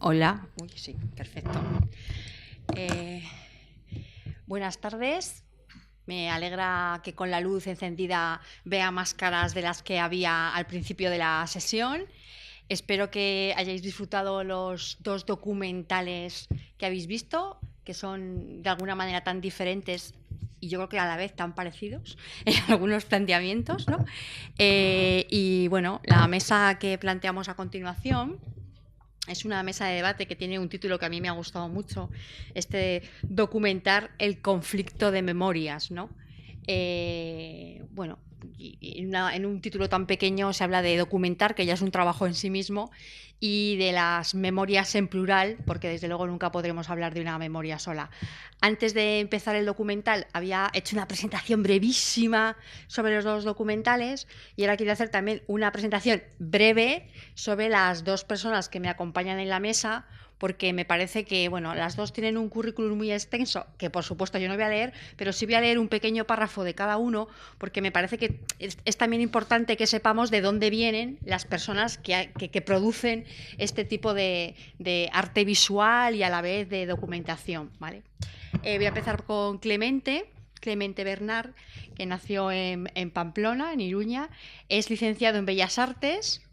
Hola. Uy, sí, perfecto. Buenas tardes. Me alegra que con la luz encendida vea más caras de las que había al principio de la sesión. Espero que hayáis disfrutado los dos documentales que habéis visto, que son de alguna manera tan diferentes y yo creo que a la vez tan parecidos en algunos planteamientos, ¿no? Y bueno, la mesa que planteamos a continuación es una mesa de debate que tiene un título que a mí me ha gustado mucho, documentar el conflicto de memorias, ¿no? Bueno, en un título tan pequeño se habla de documentar, que ya es un trabajo en sí mismo, y de las memorias en plural, porque desde luego nunca podremos hablar de una memoria sola. Antes de empezar el documental había hecho una presentación brevísima sobre los dos documentales y ahora quiero hacer también una presentación breve sobre las dos personas que me acompañan en la mesa, porque me parece que, bueno, las dos tienen un currículum muy extenso, que por supuesto yo no voy a leer, pero sí voy a leer un pequeño párrafo de cada uno, porque me parece que es también importante que sepamos de dónde vienen las personas que producen este tipo de arte visual y a la vez de documentación, ¿vale? Voy a empezar con Clemente Bernard, que nació en Pamplona, en Iruña, es licenciado en Bellas Artes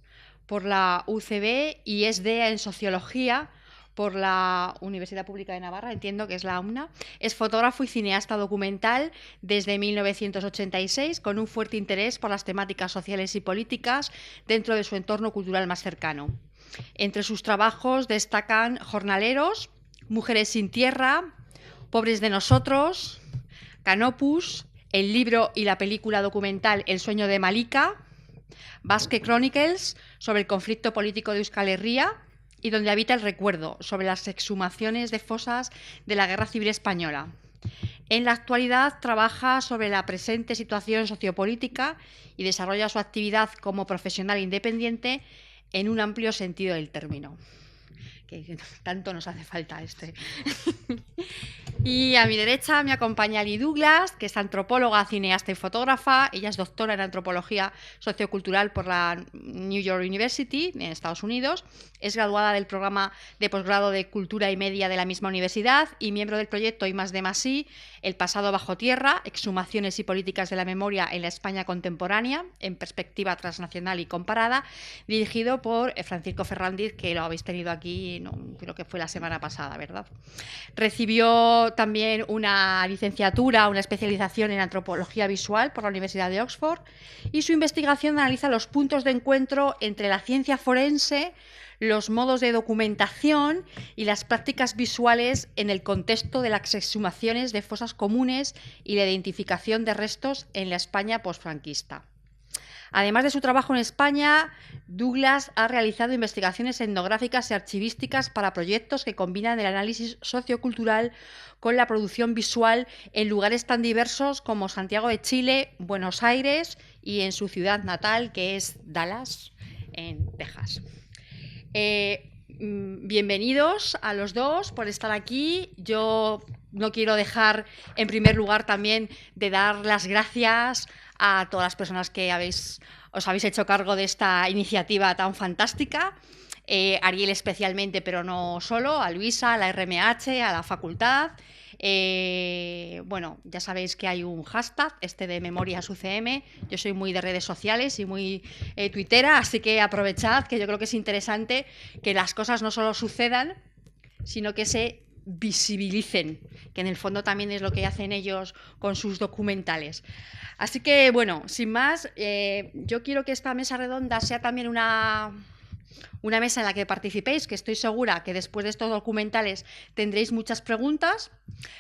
por la UCB y es DEA en Sociología por la Universidad Pública de Navarra, entiendo que es la UNA. Es fotógrafo y cineasta documental desde 1986, con un fuerte interés por las temáticas sociales y políticas dentro de su entorno cultural más cercano. Entre sus trabajos destacan Jornaleros, Mujeres sin tierra, Pobres de nosotros, Canopus, el libro y la película documental El sueño de Malika, Basque Chronicles, sobre el conflicto político de Euskal Herria, y Donde habita el recuerdo, sobre las exhumaciones de fosas de la Guerra Civil Española. En la actualidad trabaja sobre la presente situación sociopolítica y desarrolla su actividad como profesional independiente en un amplio sentido del término. Que tanto nos hace falta este. Y a mi derecha me acompaña Lee Douglas, que es antropóloga, cineasta y fotógrafa. Ella es doctora en antropología sociocultural por la New York University, en Estados Unidos. Es graduada del programa de posgrado de Cultura y Media de la misma universidad y miembro del proyecto I+D+I, El pasado bajo tierra, exhumaciones y políticas de la memoria en la España contemporánea, en perspectiva transnacional y comparada, dirigido por Francisco Ferrandiz, que lo habéis tenido aquí, no, creo que fue la semana pasada, ¿verdad? Recibió también una licenciatura, una especialización en antropología visual por la Universidad de Oxford y su investigación analiza los puntos de encuentro entre la ciencia forense, los modos de documentación y las prácticas visuales en el contexto de las exhumaciones de fosas comunes y la identificación de restos en la España posfranquista. Además de su trabajo en España, Douglas ha realizado investigaciones etnográficas y archivísticas para proyectos que combinan el análisis sociocultural con la producción visual en lugares tan diversos como Santiago de Chile, Buenos Aires y en su ciudad natal, que es Dallas, en Texas. Bienvenidos a los dos por estar aquí. Yo no quiero dejar, en primer lugar, también de dar las gracias a todas las personas que os habéis hecho cargo de esta iniciativa tan fantástica. Ariel especialmente, pero no solo, a Luisa, a la RMH, a la facultad. Bueno, ya sabéis que hay un hashtag, de Memorias UCM. Yo soy muy de redes sociales y muy tuitera, así que aprovechad, que yo creo que es interesante que las cosas no solo sucedan, sino que se visibilicen, que en el fondo también es lo que hacen ellos con sus documentales. Así que, bueno, sin más, yo quiero que esta mesa redonda sea también una mesa en la que participéis, que estoy segura que después de estos documentales tendréis muchas preguntas,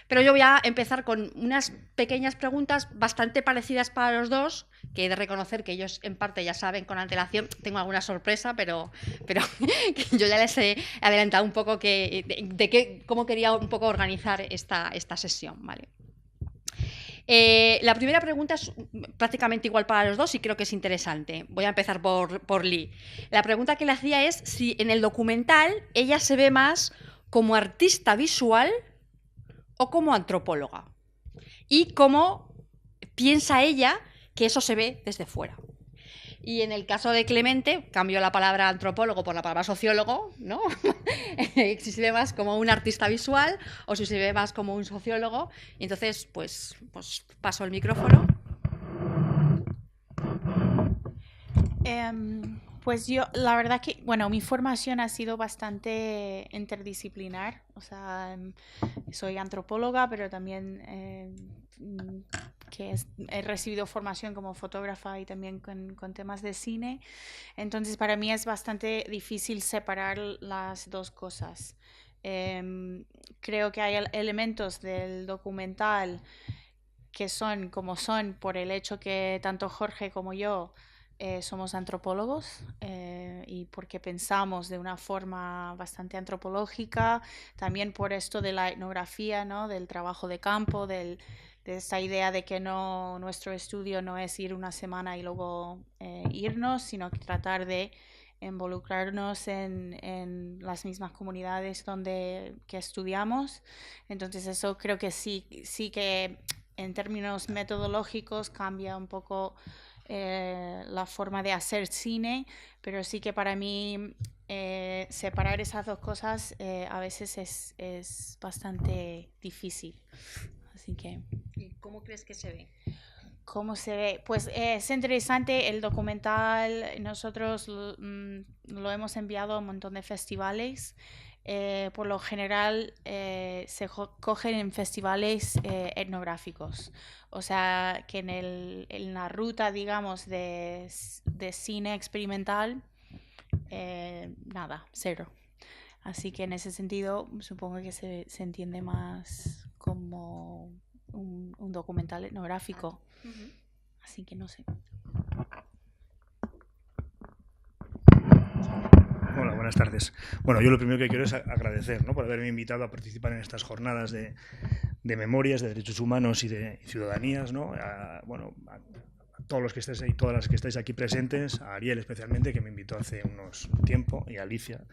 pero yo voy a empezar con unas pequeñas preguntas bastante parecidas para los dos, que he de reconocer que ellos en parte ya saben con antelación. Tengo alguna sorpresa, pero yo ya les he adelantado un poco cómo quería un poco organizar esta sesión, ¿vale? La primera pregunta es prácticamente igual para los dos y creo que es interesante. Voy a empezar por Lee. La pregunta que le hacía es si en el documental ella se ve más como artista visual o como antropóloga. Y cómo piensa ella que eso se ve desde fuera. Y en el caso de Clemente, cambió la palabra antropólogo por la palabra sociólogo, ¿no? Si se ve más como un artista visual o si se ve más como un sociólogo. Y entonces, pues paso el micrófono. Pues yo, la verdad que, bueno, mi formación ha sido bastante interdisciplinar. O sea, soy antropóloga, pero también he recibido formación como fotógrafa y también con temas de cine. Entonces, para mí es bastante difícil separar las dos cosas. Creo que hay elementos del documental que son como son por el hecho que tanto Jorge como yo somos antropólogos y porque pensamos de una forma bastante antropológica, también por esto de la etnografía, ¿no? Del trabajo de campo, de esa idea de que no, nuestro estudio no es ir una semana y luego irnos, sino que tratar de involucrarnos en las mismas comunidades que estudiamos. Entonces eso creo que sí que en términos metodológicos cambia un poco la forma de hacer cine, pero sí que para mí separar esas dos cosas a veces es bastante difícil. Así que... ¿Y cómo crees que se ve? ¿Cómo se ve? Pues es interesante el documental. Nosotros lo hemos enviado a un montón de festivales. Por lo general se cogen en festivales etnográficos. O sea, que en la ruta, digamos, de cine experimental, nada, cero. Así que en ese sentido supongo que se entiende más como un documental etnográfico. Así que no sé. Hola, buenas tardes. Bueno, yo lo primero que quiero es agradecer, ¿no?, por haberme invitado a participar en estas jornadas de memorias, de derechos humanos y de ciudadanías, ¿no? A todos los que estáis ahí, todas las que estáis aquí presentes, a Ariel especialmente, que me invitó hace unos tiempo, y a Alicia,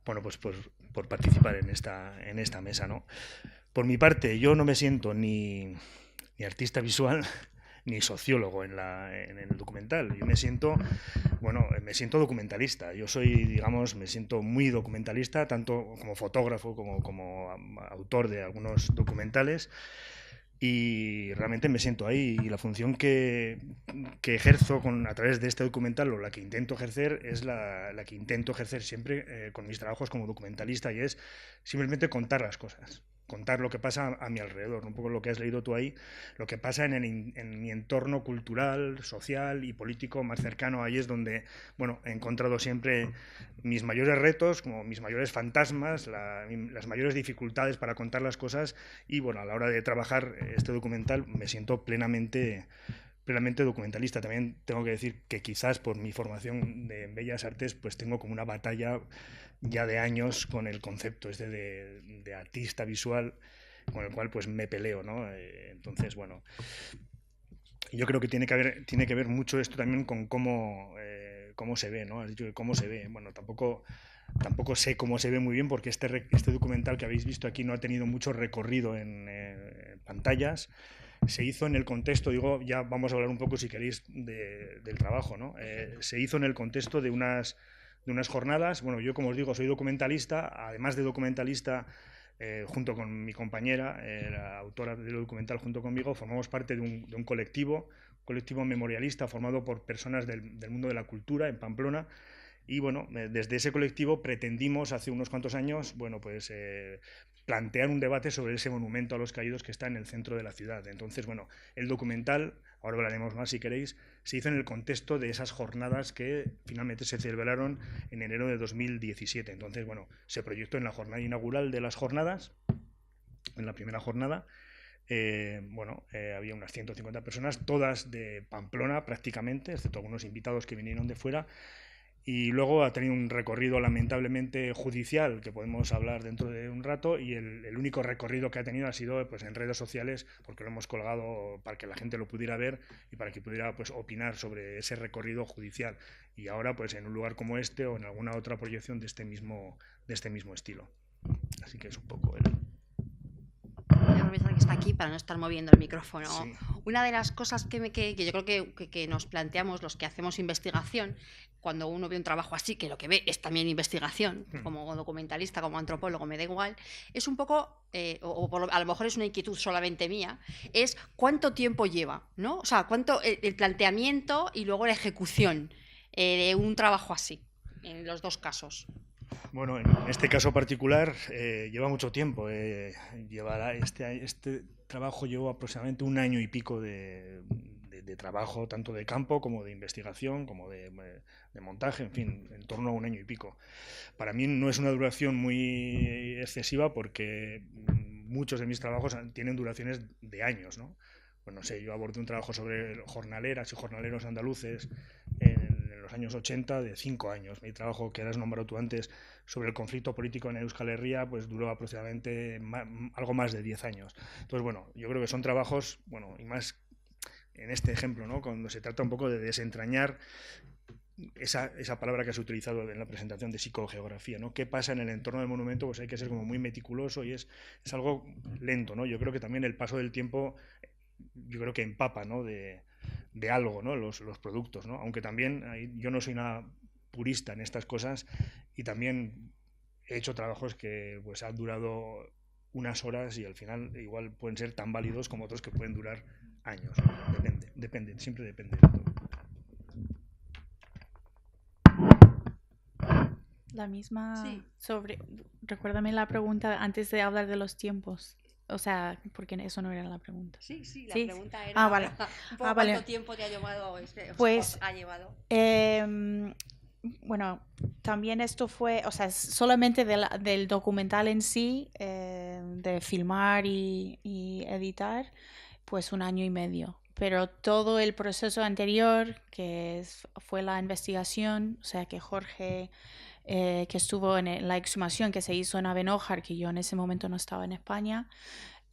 bueno, pues por participar en esta mesa, ¿no? Por mi parte, yo no me siento ni artista visual ni sociólogo en el documental. Yo me siento documentalista. Yo soy, digamos, me siento muy documentalista, tanto como fotógrafo como autor de algunos documentales. Y realmente me siento ahí, y la función que ejerzo a través de este documental, o la que intento ejercer, es la que intento ejercer siempre con mis trabajos como documentalista, y es simplemente contar las cosas, contar lo que pasa a mi alrededor, un poco lo que has leído tú ahí, lo que pasa en mi entorno cultural, social y político más cercano. Ahí es donde, bueno, he encontrado siempre mis mayores retos, como mis mayores fantasmas, las mayores dificultades para contar las cosas. Y bueno, a la hora de trabajar este documental me siento plenamente documentalista. También tengo que decir que quizás por mi formación en Bellas Artes, pues tengo como una batalla ya de años con el concepto este de artista visual, con el cual pues me peleo, ¿no? Entonces, bueno, yo creo que tiene que ver mucho esto también con cómo se ve, ¿no? Has dicho que cómo se ve. Bueno, tampoco sé cómo se ve muy bien, porque este documental que habéis visto aquí no ha tenido mucho recorrido en pantallas. Se hizo en el contexto, digo, ya vamos a hablar un poco, si queréis, del trabajo, ¿no? Se hizo en el contexto de unas jornadas. Bueno, yo, como os digo, soy documentalista. Además de documentalista, junto con mi compañera, la autora del documental junto conmigo, formamos parte de un colectivo memorialista formado por personas del mundo de la cultura en Pamplona. Y bueno, desde ese colectivo pretendimos hace unos cuantos años, bueno, pues plantear un debate sobre ese monumento a los caídos que está en el centro de la ciudad. Entonces, bueno, el documental, ahora hablaremos más si queréis, se hizo en el contexto de esas jornadas que finalmente se celebraron en enero de 2017. Entonces, bueno, se proyectó en la jornada inaugural de las jornadas, en la primera jornada. Había unas 150 personas, todas de Pamplona prácticamente, excepto algunos invitados que vinieron de fuera. Y luego ha tenido un recorrido lamentablemente judicial, que podemos hablar dentro de un rato, y el único recorrido que ha tenido ha sido pues en redes sociales, porque lo hemos colgado para que la gente lo pudiera ver y para que pudiera pues opinar sobre ese recorrido judicial. Y ahora pues en un lugar como este o en alguna otra proyección de este mismo estilo. Así que es un poco aprovechar que está aquí para no estar moviendo el micrófono. Sí. Una de las cosas que yo creo que nos planteamos los que hacemos investigación, cuando uno ve un trabajo así, que lo que ve es también investigación, como documentalista, como antropólogo, me da igual, es un poco, a lo mejor es una inquietud solamente mía, es cuánto tiempo lleva, ¿no? O sea, cuánto el planteamiento y luego la ejecución de un trabajo así, en los dos casos. Bueno, en este caso particular lleva mucho tiempo. Este trabajo llevó aproximadamente 1 año y pico de trabajo, tanto de campo como de investigación, como de montaje, en fin, en torno a 1 año y pico. Para mí no es una duración muy excesiva porque muchos de mis trabajos tienen duraciones de años, ¿no? Pues no sé, yo abordé un trabajo sobre jornaleras y jornaleros andaluces en los años 80 de 5 años. Mi trabajo, que has nombrado tú antes, sobre el conflicto político en Euskal Herria, pues duró aproximadamente algo más de 10 años. Entonces, bueno, yo creo que son trabajos, bueno, y más en este ejemplo, ¿no? Cuando se trata un poco de desentrañar esa palabra que has utilizado en la presentación de psicogeografía, ¿no? ¿Qué pasa en el entorno del monumento? Pues hay que ser como muy meticuloso y es algo lento, ¿no? Yo creo que también el paso del tiempo, yo creo que empapa, ¿no? de algo, ¿no? Los productos, ¿no? Aunque también yo no soy una purista en estas cosas y también he hecho trabajos que pues han durado unas horas y al final igual pueden ser tan válidos como otros que pueden durar años, ¿no? Depende, siempre depende de todo. La misma Sí. recuérdame la pregunta antes de hablar de los tiempos. O sea, porque eso no era la pregunta. Sí, la Sí. pregunta era Vale. un poco Vale. cuánto tiempo te ha llevado, Pues, os ha llevado. Bueno, también esto fue, o sea, solamente del documental en sí, de filmar y editar, pues 1 año y medio. Pero todo el proceso anterior, fue la investigación, o sea, que Jorge, que estuvo en la exhumación que se hizo en Abenójar, que yo en ese momento no estaba en España,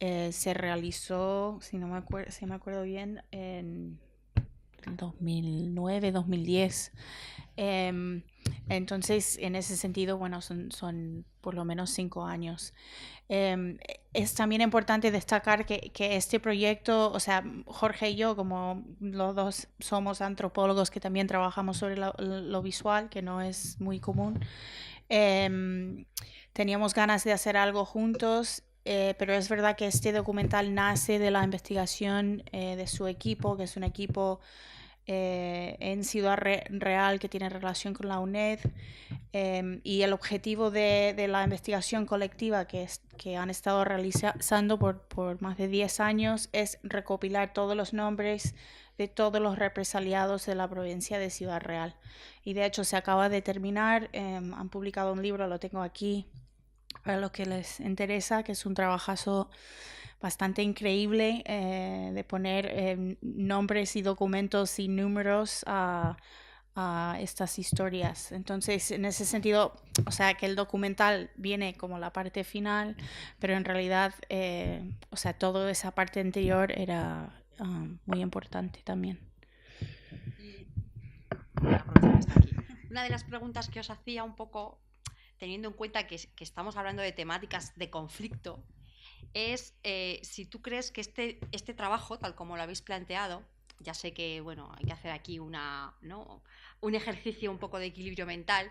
se realizó, si me acuerdo bien, en 2009, 2010. Entonces, en ese sentido, bueno, son por lo menos 5 años. Es también importante destacar que este proyecto, o sea, Jorge y yo, como los dos somos antropólogos que también trabajamos sobre lo visual, que no es muy común, teníamos ganas de hacer algo juntos. Pero es verdad que este documental nace de la investigación de su equipo, que es un equipo en Ciudad Real que tiene relación con la UNED, y el objetivo de la investigación colectiva que han estado realizando por más de 10 años es recopilar todos los nombres de todos los represaliados de la provincia de Ciudad Real. Y de hecho se acaba de terminar, han publicado un libro, lo tengo aquí para los que les interesa, que es un trabajazo bastante increíble, de poner nombres y documentos y números a estas historias. Entonces, en ese sentido, o sea, que el documental viene como la parte final, pero en realidad, o sea, toda esa parte anterior era muy importante también. Una de las preguntas que os hacía un poco, teniendo en cuenta que estamos hablando de temáticas de conflicto, es si tú crees que este trabajo, tal como lo habéis planteado, ya sé que bueno, hay que hacer aquí un ejercicio un poco de equilibrio mental,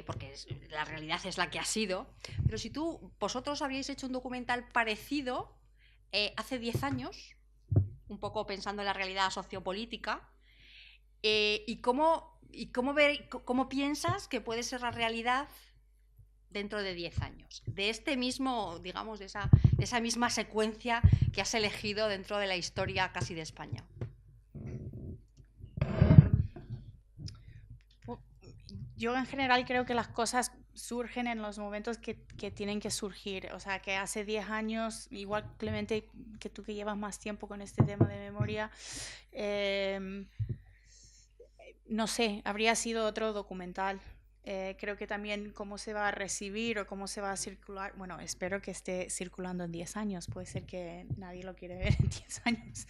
porque la realidad es la que ha sido, pero si vosotros habríais hecho un documental parecido hace 10 años, un poco pensando en la realidad sociopolítica, y cómo piensas que puede ser la realidad dentro de 10 años, de este mismo, digamos, de esa misma secuencia que has elegido dentro de la historia casi de España. Yo en general creo que las cosas surgen en los momentos que tienen que surgir. O sea, que hace 10 años, igual Clemente, que tú que llevas más tiempo con este tema de memoria, no sé, habría sido otro documental. Creo que también cómo se va a recibir o cómo se va a circular, bueno, espero que esté circulando en 10 años, puede ser que nadie lo quiere ver en 10 años.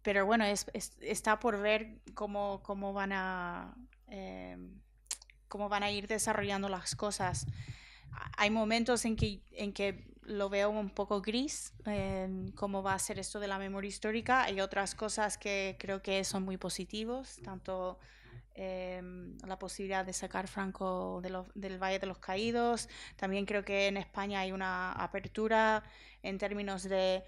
Pero bueno, está por ver cómo van a ir desarrollando las cosas. Hay momentos en que lo veo un poco gris en cómo va a ser esto de la memoria histórica. Hay otras cosas que creo que son muy positivos, tanto la posibilidad de sacar Franco del Valle de los Caídos. También creo que en España hay una apertura en términos de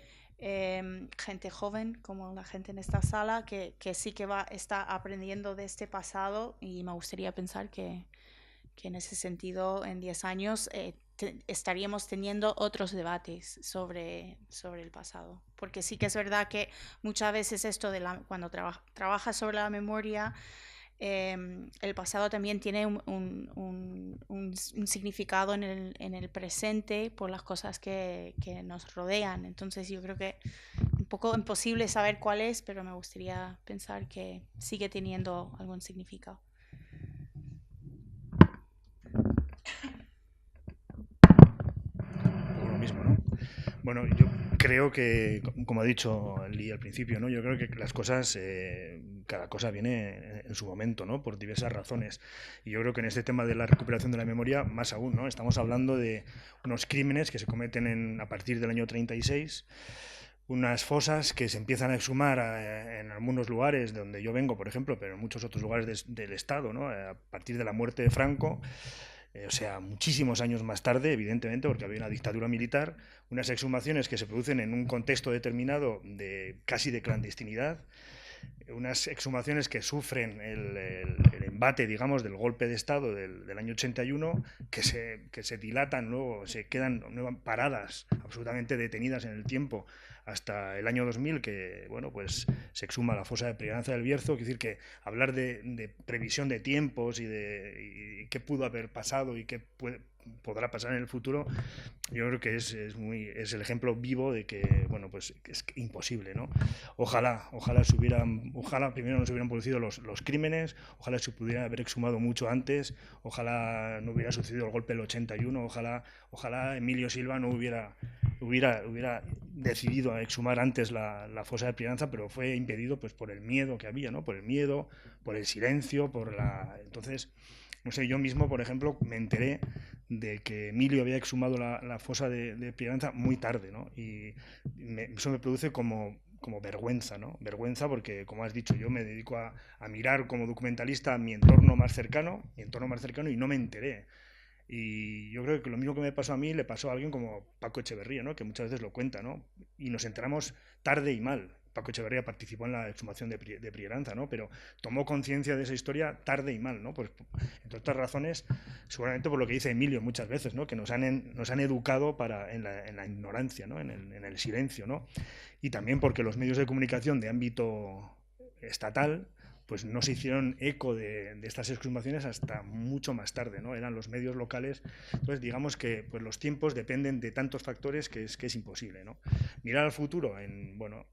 gente joven, como la gente en esta sala, que sí que está aprendiendo de este pasado, y me gustaría pensar que en ese sentido, en 10 años, estaríamos teniendo otros debates sobre el pasado. Porque sí que es verdad que muchas veces esto cuando trabajas sobre la memoria, el pasado también tiene un significado en el presente por las cosas que nos rodean. Entonces yo creo que un poco imposible saber cuál es, pero me gustaría pensar que sigue teniendo algún significado. Lo mismo, ¿no? Bueno, yo creo que, como ha dicho Lee al principio, ¿no? Yo creo que las cosas, cada cosa viene en su momento, ¿no? Por diversas razones. Y yo creo que en este tema de la recuperación de la memoria, más aún, ¿no? Estamos hablando de unos crímenes que se cometen a partir del año 36, unas fosas que se empiezan a exhumar en algunos lugares de donde yo vengo, por ejemplo, pero en muchos otros lugares del Estado, ¿no? A partir de la muerte de Franco. O sea, muchísimos años más tarde, evidentemente, porque había una dictadura militar, unas exhumaciones que se producen en un contexto determinado casi de clandestinidad, unas exhumaciones que sufren el embate, digamos, del golpe de Estado del año 81, que se dilatan luego, se quedan paradas, absolutamente detenidas en el tiempo, hasta el año 2000, que bueno, pues se exhuma la fosa de Priegranza del Bierzo. Quiere decir que hablar de previsión de tiempos y qué pudo haber pasado y qué podrá pasar en el futuro, yo creo que es el ejemplo vivo de que, bueno, pues es imposible, ¿no? Ojalá primero no se hubieran producido los crímenes, ojalá se pudiera haber exhumado mucho antes, ojalá no hubiera sucedido el golpe del 81, ojalá Emilio Silva no hubiera decidido exhumar antes la fosa de Priegranza, pero fue impedido pues por el miedo que había, ¿no? Por el miedo, por el silencio, entonces, no sé, yo mismo, por ejemplo, me enteré de que Emilio había exhumado la fosa de Priegranza muy tarde, ¿no? Y eso me produce como vergüenza, ¿no? Vergüenza porque, como has dicho, yo me dedico a mirar como documentalista mi entorno más cercano y no me enteré. Y yo creo que lo mismo que me pasó a mí le pasó a alguien como Paco Echeverría, ¿no? Que muchas veces lo cuenta, ¿no? Y nos enteramos tarde y mal. Paco Echeverría participó en la exhumación de Priegranza, ¿no? Pero tomó conciencia de esa historia tarde y mal, ¿no? Pues, entre otras razones, seguramente por lo que dice Emilio muchas veces, ¿no? Que nos han educado en la ignorancia, ¿no? En el silencio, ¿no? Y también porque los medios de comunicación de ámbito estatal pues no se hicieron eco de estas exhumaciones hasta mucho más tarde, ¿no? Eran los medios locales. Entonces, digamos que pues, los tiempos dependen de tantos factores que es imposible, ¿no? Mirar al futuro, bueno,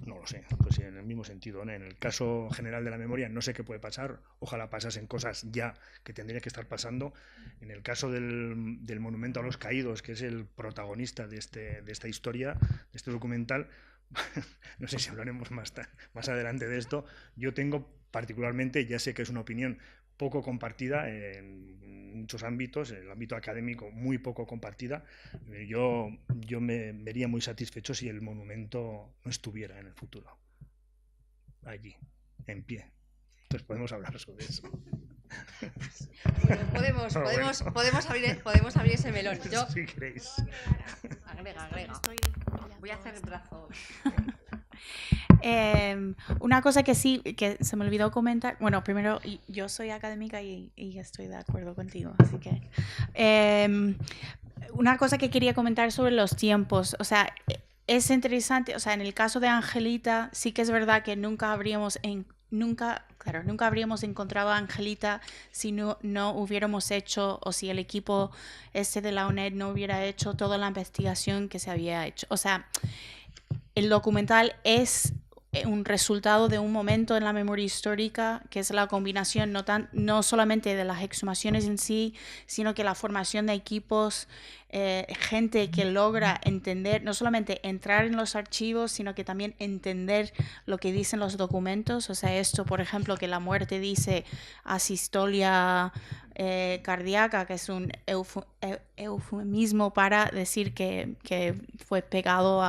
no lo sé, pues en el mismo sentido, ¿no? En el caso general de la memoria no sé qué puede pasar, ojalá pasasen cosas ya que tendría que estar pasando. En el caso del Monumento a los Caídos, que es el protagonista de esta historia, de este documental, no sé si hablaremos más adelante de esto. Yo tengo particularmente, ya sé que es una opinión poco compartida en muchos ámbitos, en el ámbito académico muy poco compartida. Yo me vería muy satisfecho si el monumento no estuviera en el futuro allí, en pie. Entonces podemos hablar sobre eso. Bueno, podemos abrir ese melón. Yo, si queréis. Agrega. Voy a hacer brazos. Una cosa que sí, que se me olvidó comentar, bueno, primero, yo soy académica y estoy de acuerdo contigo, así que una cosa que quería comentar sobre los tiempos, o sea, es interesante, o sea, en el caso de Angelita, sí que es verdad que nunca habríamos encontrado a Angelita si no hubiéramos hecho, o si el equipo de la UNED no hubiera hecho toda la investigación que se había hecho. O sea, el documental es un resultado de un momento en la memoria histórica, que es la combinación no solamente de las exhumaciones en sí, sino que la formación de equipos, gente que logra entender, no solamente entrar en los archivos, sino que también entender lo que dicen los documentos. O sea, esto, por ejemplo, que la muerte dice asistolia cardíaca, que es un eufemismo para decir que fue pegado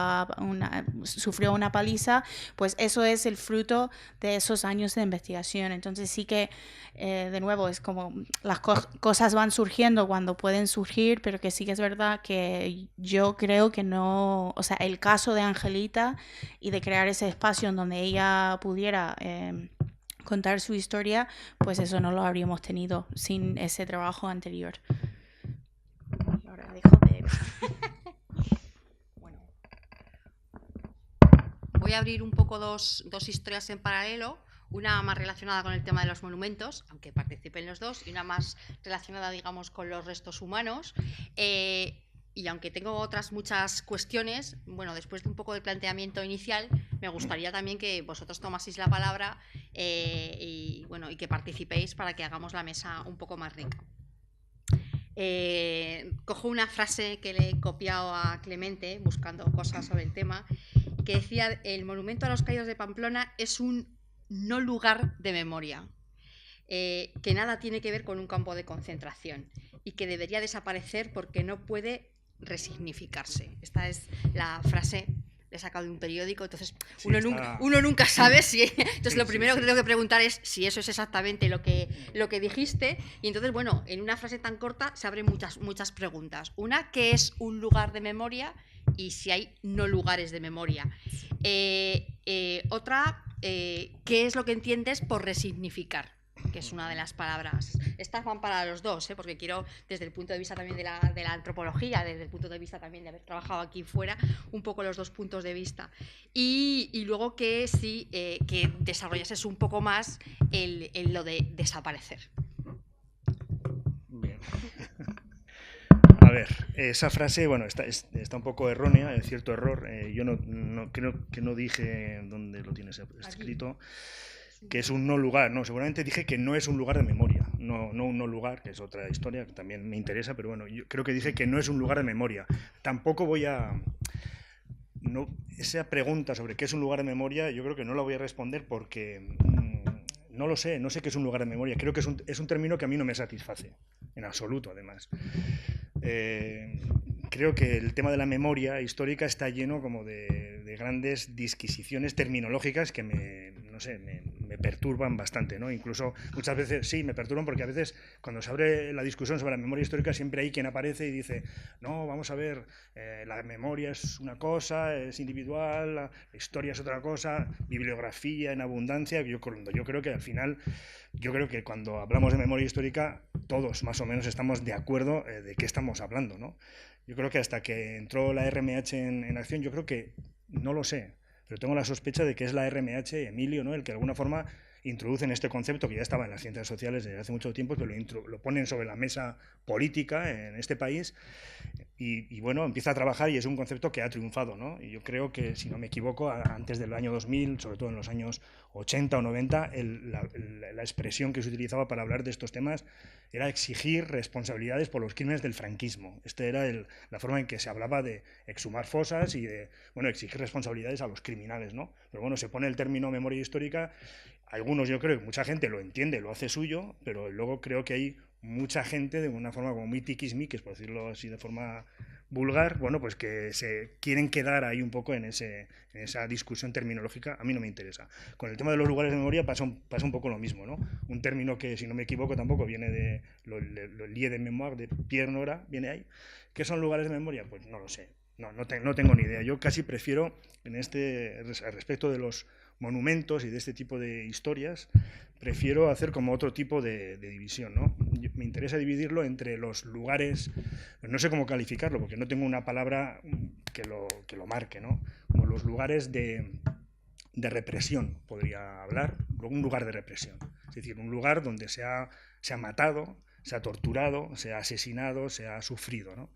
sufrió una paliza, pues eso es el fruto de esos años de investigación. Entonces sí que, de nuevo, es como las cosas van surgiendo cuando pueden surgir, pero que sí que es verdad que yo creo que no, o sea, el caso de Angelita y de crear ese espacio en donde ella pudiera contar su historia, pues eso no lo habríamos tenido sin ese trabajo anterior. Ahora dejo de... Bueno, voy a abrir un poco dos historias en paralelo, una más relacionada con el tema de los monumentos, aunque participen los dos, y una más relacionada, digamos, con los restos humanos. Y aunque tengo otras muchas cuestiones, bueno, después de un poco de planteamiento inicial, me gustaría también que vosotros tomaseis la palabra y que participéis para que hagamos la mesa un poco más rica. Cojo una frase que le he copiado a Clemente, buscando cosas sobre el tema, que decía: el monumento a los caídos de Pamplona es un no lugar de memoria, que nada tiene que ver con un campo de concentración y que debería desaparecer porque no puede resignificarse. Esta es la frase, la he sacado de un periódico, entonces sí, uno nunca sabe si... Entonces lo primero que tengo que preguntar es si eso es exactamente lo que dijiste, y entonces, bueno, en una frase tan corta se abren muchas preguntas. Una, ¿qué es un lugar de memoria? Y si hay no lugares de memoria. Otra, ¿qué es lo que entiendes por resignificar? Que es una de las palabras. Estas van para los dos, porque quiero, desde el punto de vista también de la antropología, desde el punto de vista también de haber trabajado aquí fuera, un poco los dos puntos de vista. Y luego que sí, que desarrollases un poco más lo de desaparecer. Bien. A ver, esa frase, bueno, está un poco errónea, es cierto error. Yo no creo que no dije dónde lo tienes escrito. Aquí. Que es un no lugar, no, seguramente dije que no es un lugar de memoria, no un no lugar, que es otra historia que también me interesa, pero bueno, yo creo que dije que no es un lugar de memoria. Tampoco voy a... esa pregunta sobre qué es un lugar de memoria, yo creo que no la voy a responder porque no lo sé, no sé qué es un lugar de memoria. Creo que es un término que a mí no me satisface, en absoluto, además. Creo que el tema de la memoria histórica está lleno como de grandes disquisiciones terminológicas que me perturban bastante, ¿no? Incluso muchas veces sí, me perturban porque a veces cuando se abre la discusión sobre la memoria histórica siempre hay quien aparece y dice: no, vamos a ver, la memoria es una cosa, es individual, la historia es otra cosa, bibliografía en abundancia. Yo creo que al final, cuando hablamos de memoria histórica todos más o menos estamos de acuerdo de qué estamos hablando, ¿no? Yo creo que hasta que entró la RMH en acción, yo creo que, no lo sé, pero tengo la sospecha de que es la RMH, Emilio, ¿no?, el que de alguna forma introducen este concepto que ya estaba en las ciencias sociales desde hace mucho tiempo, pero lo ponen sobre la mesa política en este país y bueno, empieza a trabajar y es un concepto que ha triunfado, ¿no? Y yo creo que, si no me equivoco, antes del año 2000, sobre todo en los años 80 o 90, la expresión que se utilizaba para hablar de estos temas era exigir responsabilidades por los crímenes del franquismo. Esta era la forma en que se hablaba de exhumar fosas y de, bueno, exigir responsabilidades a los criminales, ¿no? Pero bueno, se pone el término memoria histórica. Algunos, yo creo que mucha gente lo entiende, lo hace suyo, pero luego creo que hay mucha gente de una forma como muy tiquismiquis, por decirlo así de forma vulgar, bueno, pues que se quieren quedar ahí un poco en esa discusión terminológica. A mí no me interesa. Con el tema de los lugares de memoria pasa un poco lo mismo, ¿no? Un término que, si no me equivoco, tampoco viene de los lieux de mémoire de Pierre Nora, viene ahí. ¿Qué son lugares de memoria? Pues no lo sé. No tengo ni idea. Yo casi prefiero, respecto de los monumentos y de este tipo de historias, prefiero hacer como otro tipo de división, ¿no? Me interesa dividirlo entre los lugares, no sé cómo calificarlo, porque no tengo una palabra que lo marque, ¿no? Como los lugares de represión, podría hablar, un lugar de represión. Es decir, un lugar donde se ha matado, se ha torturado, se ha asesinado, se ha sufrido, ¿no?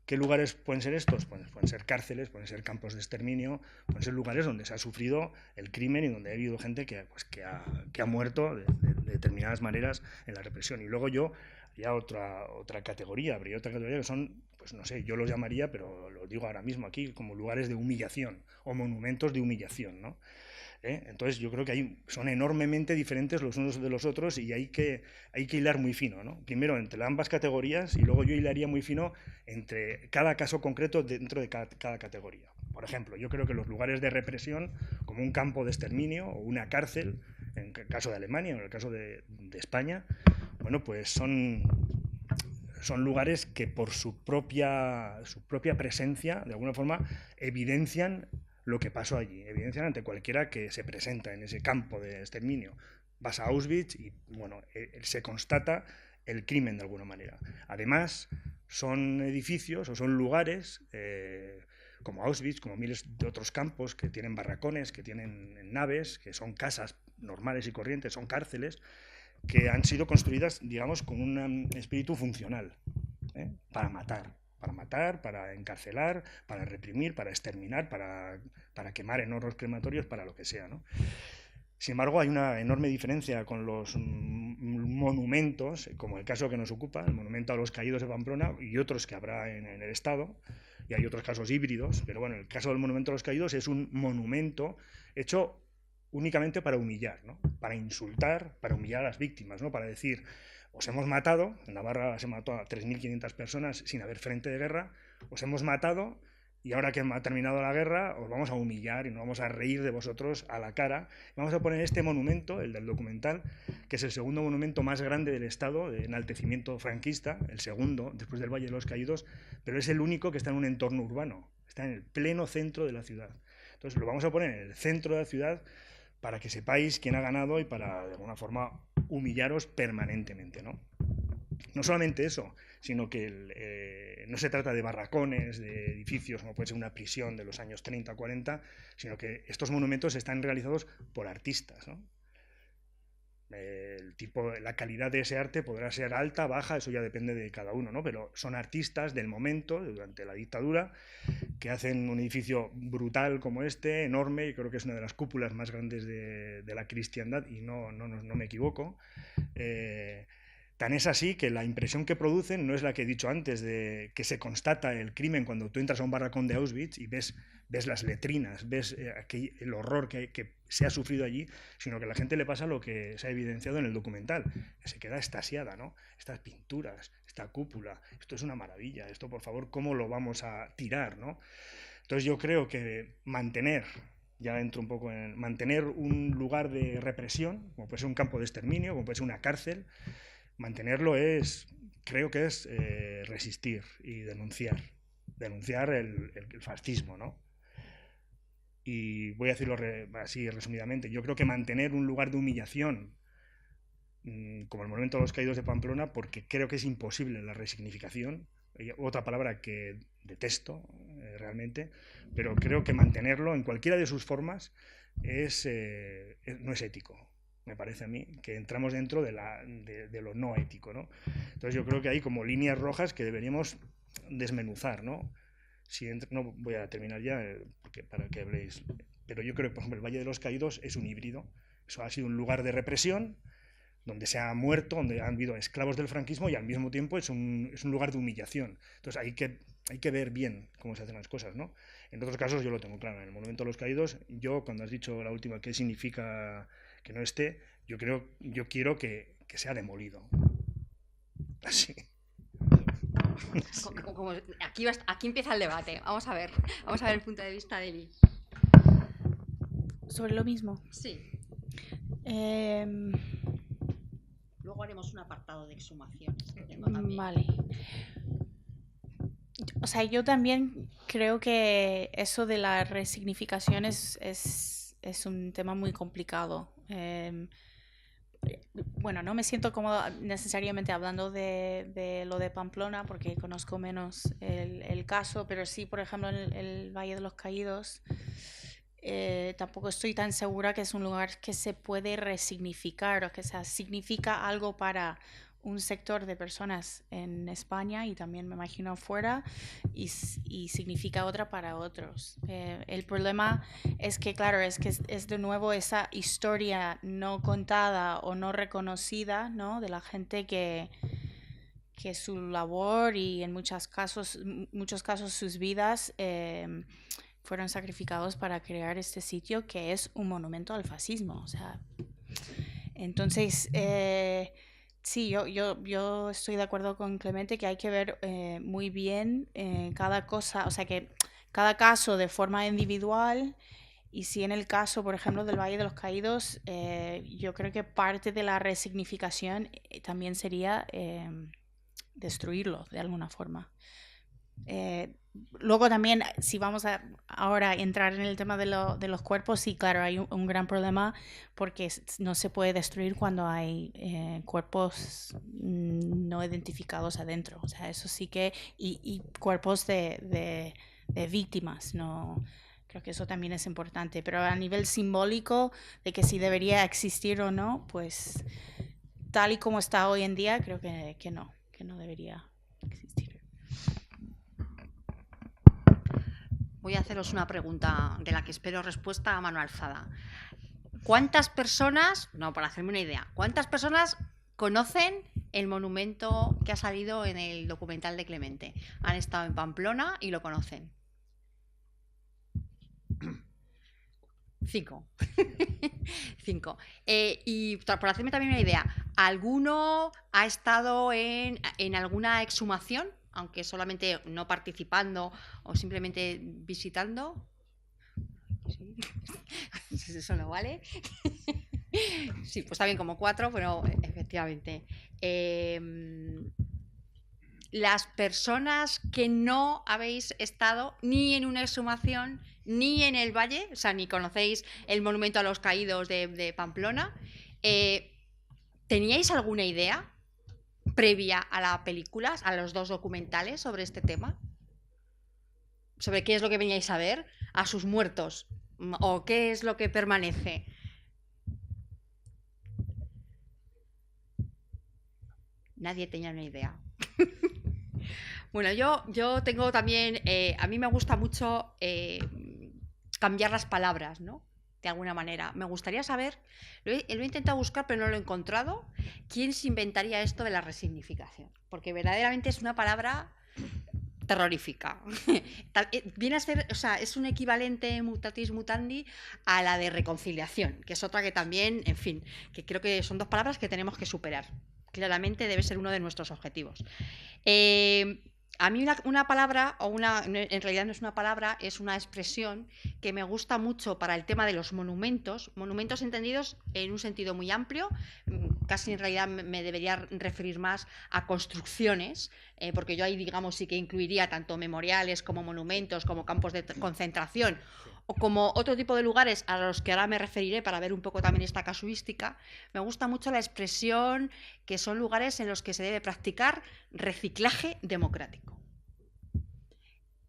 ¿Qué lugares pueden ser estos? Pues pueden ser cárceles, pueden ser campos de exterminio, pueden ser lugares donde se ha sufrido el crimen y donde ha habido gente que ha muerto de determinadas maneras en la represión. Y luego yo habría otra categoría que son, pues no sé, yo los llamaría, pero lo digo ahora mismo aquí, como lugares de humillación o monumentos de humillación, ¿no? Entonces yo creo que son enormemente diferentes los unos de los otros y hay que hilar muy fino, ¿no? Primero entre ambas categorías y luego yo hilaría muy fino entre cada caso concreto dentro de cada categoría. Por ejemplo, yo creo que los lugares de represión, como un campo de exterminio o una cárcel, en el caso de Alemania o en el caso de España, bueno, pues son lugares que por su propia presencia, de alguna forma, evidencian lo que pasó allí, evidencian ante cualquiera que se presenta en ese campo de exterminio. Vas a Auschwitz y, bueno, se constata el crimen de alguna manera. Además, son edificios o son lugares como Auschwitz, como miles de otros campos que tienen barracones, que tienen naves, que son casas normales y corrientes, son cárceles, que han sido construidas, digamos, con un espíritu funcional, para matar, para encarcelar, para reprimir, para exterminar, para quemar en hornos crematorios, para lo que sea, ¿no? Sin embargo, hay una enorme diferencia con los monumentos, como el caso que nos ocupa, el monumento a los caídos de Pamplona y otros que habrá en el Estado, y hay otros casos híbridos, pero bueno, el caso del monumento a los caídos es un monumento hecho únicamente para humillar, ¿no? Para insultar, para humillar a las víctimas, ¿no? Para decir, os hemos matado, en Navarra se mató a 3.500 personas sin haber frente de guerra, os hemos matado y ahora que ha terminado la guerra os vamos a humillar y nos vamos a reír de vosotros a la cara. Vamos a poner este monumento, el del documental, que es el segundo monumento más grande del Estado de enaltecimiento franquista, el segundo, después del Valle de los Caídos, pero es el único que está en un entorno urbano, está en el pleno centro de la ciudad. Entonces lo vamos a poner en el centro de la ciudad para que sepáis quién ha ganado y para, de alguna forma, humillaros permanentemente, ¿no? No solamente eso, sino que no se trata de barracones, de edificios como puede ser una prisión de los años 30 o 40, sino que estos monumentos están realizados por artistas, ¿no? La calidad de ese arte podrá ser alta, baja, eso ya depende de cada uno, ¿no? Pero son artistas del momento, durante la dictadura, que hacen un edificio brutal como este, enorme, y creo que es una de las cúpulas más grandes de la cristiandad, y no me equivoco. Tan es así que la impresión que producen no es la que he dicho antes, de que se constata el crimen cuando tú entras a un barracón de Auschwitz y ves las letrinas, ves el horror que se ha sufrido allí, sino que a la gente le pasa lo que se ha evidenciado en el documental, que se queda extasiada, ¿no? Estas pinturas, esta cúpula, esto es una maravilla, esto por favor, ¿cómo lo vamos a tirar, ¿no? Entonces yo creo que ya entro un poco en mantener un lugar de represión, como puede ser un campo de exterminio, como puede ser una cárcel, mantenerlo creo que es resistir y denunciar el fascismo, ¿no? Y voy a decirlo así resumidamente, yo creo que mantener un lugar de humillación como el Monumento a los Caídos de Pamplona, porque creo que es imposible la resignificación, otra palabra que detesto realmente, pero creo que mantenerlo en cualquiera de sus formas no es ético. Me parece a mí que entramos dentro de lo no ético, ¿no? Entonces yo creo que hay como líneas rojas que deberíamos desmenuzar, ¿no? No voy a terminar ya para que habléis, pero yo creo que, por ejemplo, el Valle de los Caídos es un híbrido. Eso ha sido un lugar de represión donde se ha muerto, donde han habido esclavos del franquismo, y al mismo tiempo es un lugar de humillación. Entonces hay que ver bien cómo se hacen las cosas, ¿no? En otros casos yo lo tengo claro. En el Monumento a los Caídos, cuando has dicho la última qué significa que no esté, yo quiero que sea demolido. Así. Sí. Aquí empieza el debate. Vamos a ver el punto de vista de Eli. Sobre lo mismo. Sí. Luego haremos un apartado de exhumaciones que tengo también. Vale. O sea, yo también creo que eso de la resignificación es un tema muy complicado. Bueno, no me siento cómoda necesariamente hablando de lo de Pamplona porque conozco menos el caso, pero sí, por ejemplo, en el Valle de los Caídos, tampoco estoy tan segura que es un lugar que se puede resignificar o que significa algo para un sector de personas en España y también me imagino afuera y significa otra para otros. El problema es que, claro, es de nuevo esa historia no contada o no reconocida, ¿no? De la gente que su labor y en muchos casos sus vidas fueron sacrificados para crear este sitio que es un monumento al fascismo. O sea, entonces, sí, yo estoy de acuerdo con Clemente que hay que ver muy bien cada cosa, o sea, que cada caso de forma individual. Y si en el caso, por ejemplo, del Valle de los Caídos, yo creo que parte de la resignificación también sería destruirlo de alguna forma. Luego también, si vamos a ahora entrar en el tema de los cuerpos, sí, claro, hay un gran problema porque no se puede destruir cuando hay cuerpos no identificados adentro. O sea, eso sí que... Y cuerpos de víctimas, no... Creo que eso también es importante. Pero a nivel simbólico, de que si debería existir o no, pues tal y como está hoy en día, creo que no debería existir. Voy a haceros una pregunta de la que espero respuesta a mano alzada. ¿Cuántas personas, no, para hacerme una idea, cuántas personas conocen el monumento que ha salido en el documental de Clemente? Han estado en Pamplona y lo conocen. 5. 5. Y por hacerme también una idea, ¿alguno ha estado en alguna exhumación, aunque solamente no participando o simplemente visitando? Sí. Eso no vale. Sí, pues está bien como 4, pero efectivamente. Las personas que no habéis estado ni en una exhumación ni en el Valle, o sea, ni conocéis el Monumento a los Caídos de Pamplona, ¿teníais alguna idea previa a la película, a los 2 documentales sobre este tema? ¿Sobre qué es lo que veníais a ver? ¿A sus muertos? ¿O qué es lo que permanece? Nadie tenía una idea. Bueno, yo tengo también, a mí me gusta mucho cambiar las palabras, ¿no? De alguna manera. Me gustaría saber, lo he intentado buscar pero no lo he encontrado, quién se inventaría esto de la resignificación. Porque verdaderamente es una palabra terrorífica. Viene a ser, o sea, es un equivalente mutatis mutandi a la de reconciliación, que es otra que también, en fin, que creo que son 2 palabras que tenemos que superar. Claramente debe ser uno de nuestros objetivos. A mí una palabra, en realidad no es una palabra, es una expresión que me gusta mucho para el tema de los monumentos entendidos en un sentido muy amplio, casi en realidad me debería referir más a construcciones, porque yo ahí, digamos, sí que incluiría tanto memoriales como monumentos, como campos de concentración, o como otro tipo de lugares a los que ahora me referiré para ver un poco también esta casuística. Me gusta mucho la expresión que son lugares en los que se debe practicar reciclaje democrático.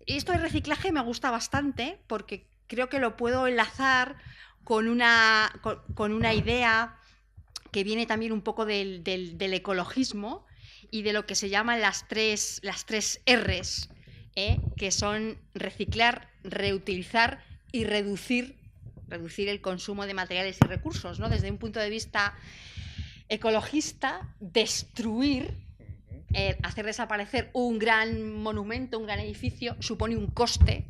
Y esto de reciclaje me gusta bastante porque creo que lo puedo enlazar con una idea que viene también un poco del ecologismo y de lo que se llaman las tres R's, que son reciclar, reutilizar y reducir el consumo de materiales y recursos, ¿no? Desde un punto de vista ecologista, destruir, hacer desaparecer un gran monumento, un gran edificio, supone un coste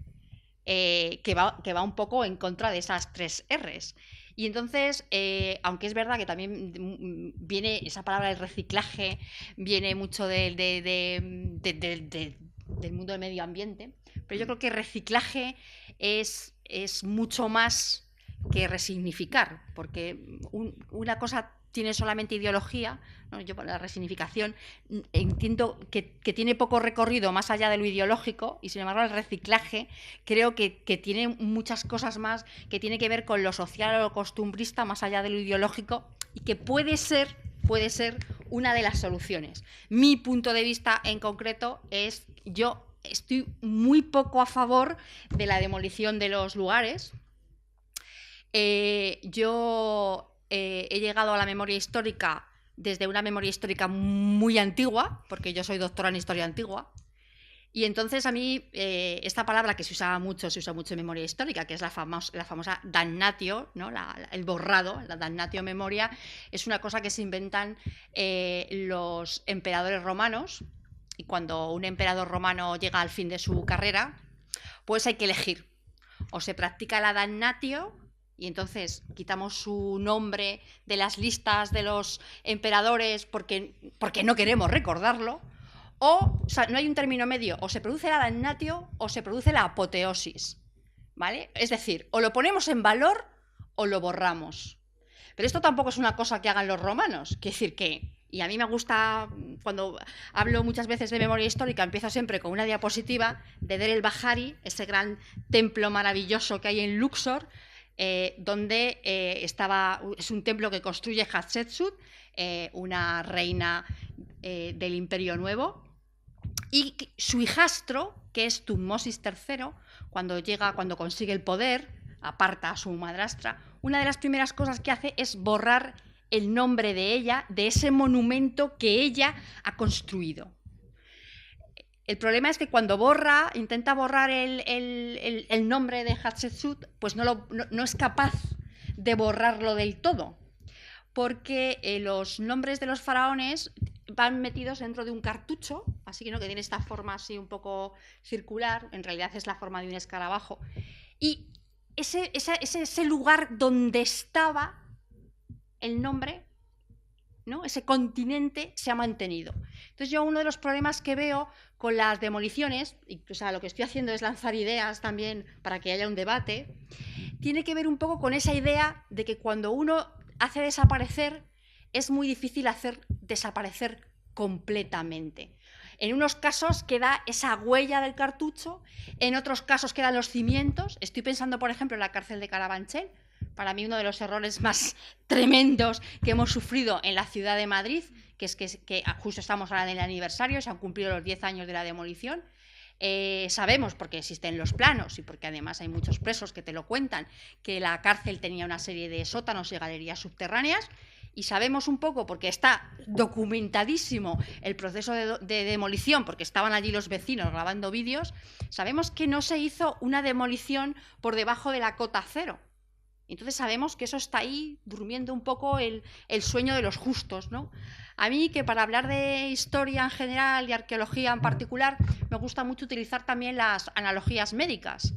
que va un poco en contra de esas 3 R's. Y entonces, aunque es verdad que también viene esa palabra del reciclaje, viene mucho del mundo del medio ambiente, pero yo creo que reciclaje es mucho más que resignificar, porque una cosa tiene solamente ideología, ¿no? Yo la resignificación entiendo que tiene poco recorrido más allá de lo ideológico, y sin embargo el reciclaje creo que tiene muchas cosas más, que tiene que ver con lo social o lo costumbrista más allá de lo ideológico, y que puede ser una de las soluciones. Mi punto de vista en concreto es, yo estoy muy poco a favor de la demolición de los lugares. Yo he llegado a la memoria histórica desde una memoria histórica muy antigua, porque yo soy doctora en historia antigua, y entonces a mí esta palabra que se usa mucho en memoria histórica, que es la famosa damnatio, ¿no? El borrado, la damnatio memoria, es una cosa que se inventan los emperadores romanos, y cuando un emperador romano llega al fin de su carrera, pues hay que elegir o se practica la damnatio, y entonces quitamos su nombre de las listas de los emperadores porque no queremos recordarlo, o sea, no hay un término medio, o se produce la damnatio o se produce la apoteosis, ¿vale? Es decir, o lo ponemos en valor o lo borramos. Pero esto tampoco es una cosa que hagan los romanos, quiere decir que, y a mí me gusta, cuando hablo muchas veces de memoria histórica, empiezo siempre con una diapositiva de Der el Bahari, ese gran templo maravilloso que hay en Luxor, donde es un templo que construye Hatshepsut, una reina del Imperio Nuevo, y su hijastro, que es Tutmosis III, cuando consigue el poder, aparta a su madrastra, una de las primeras cosas que hace es borrar el nombre de ella, de ese monumento que ella ha construido. El problema es que cuando intenta borrar el nombre de Hatshepsut, pues no es capaz de borrarlo del todo, porque los nombres de los faraones van metidos dentro de un cartucho, así que tiene esta forma así un poco circular, en realidad es la forma de un escarabajo, y ese lugar donde estaba el nombre, ¿no? Ese continente se ha mantenido. Entonces yo uno de los problemas que veo con las demoliciones, y, o sea, lo que estoy haciendo es lanzar ideas también para que haya un debate, tiene que ver un poco con esa idea de que cuando uno hace desaparecer, es muy difícil hacer desaparecer completamente. En unos casos queda esa huella del cartucho, en otros casos quedan los cimientos. Estoy pensando, por ejemplo, en la cárcel de Carabanchel, para mí uno de los errores más tremendos que hemos sufrido en la ciudad de Madrid, que es que justo estamos ahora en el aniversario, se han cumplido los 10 años de la demolición. Sabemos, porque existen los planos y porque además hay muchos presos que te lo cuentan, que la cárcel tenía una serie de sótanos y galerías subterráneas, y sabemos un poco, porque está documentadísimo el proceso de demolición, porque estaban allí los vecinos grabando vídeos, sabemos que no se hizo una demolición por debajo de la cota cero. Entonces sabemos que eso está ahí durmiendo un poco el sueño de los justos, ¿no? A mí, que para hablar de historia en general y arqueología en particular, me gusta mucho utilizar también las analogías médicas,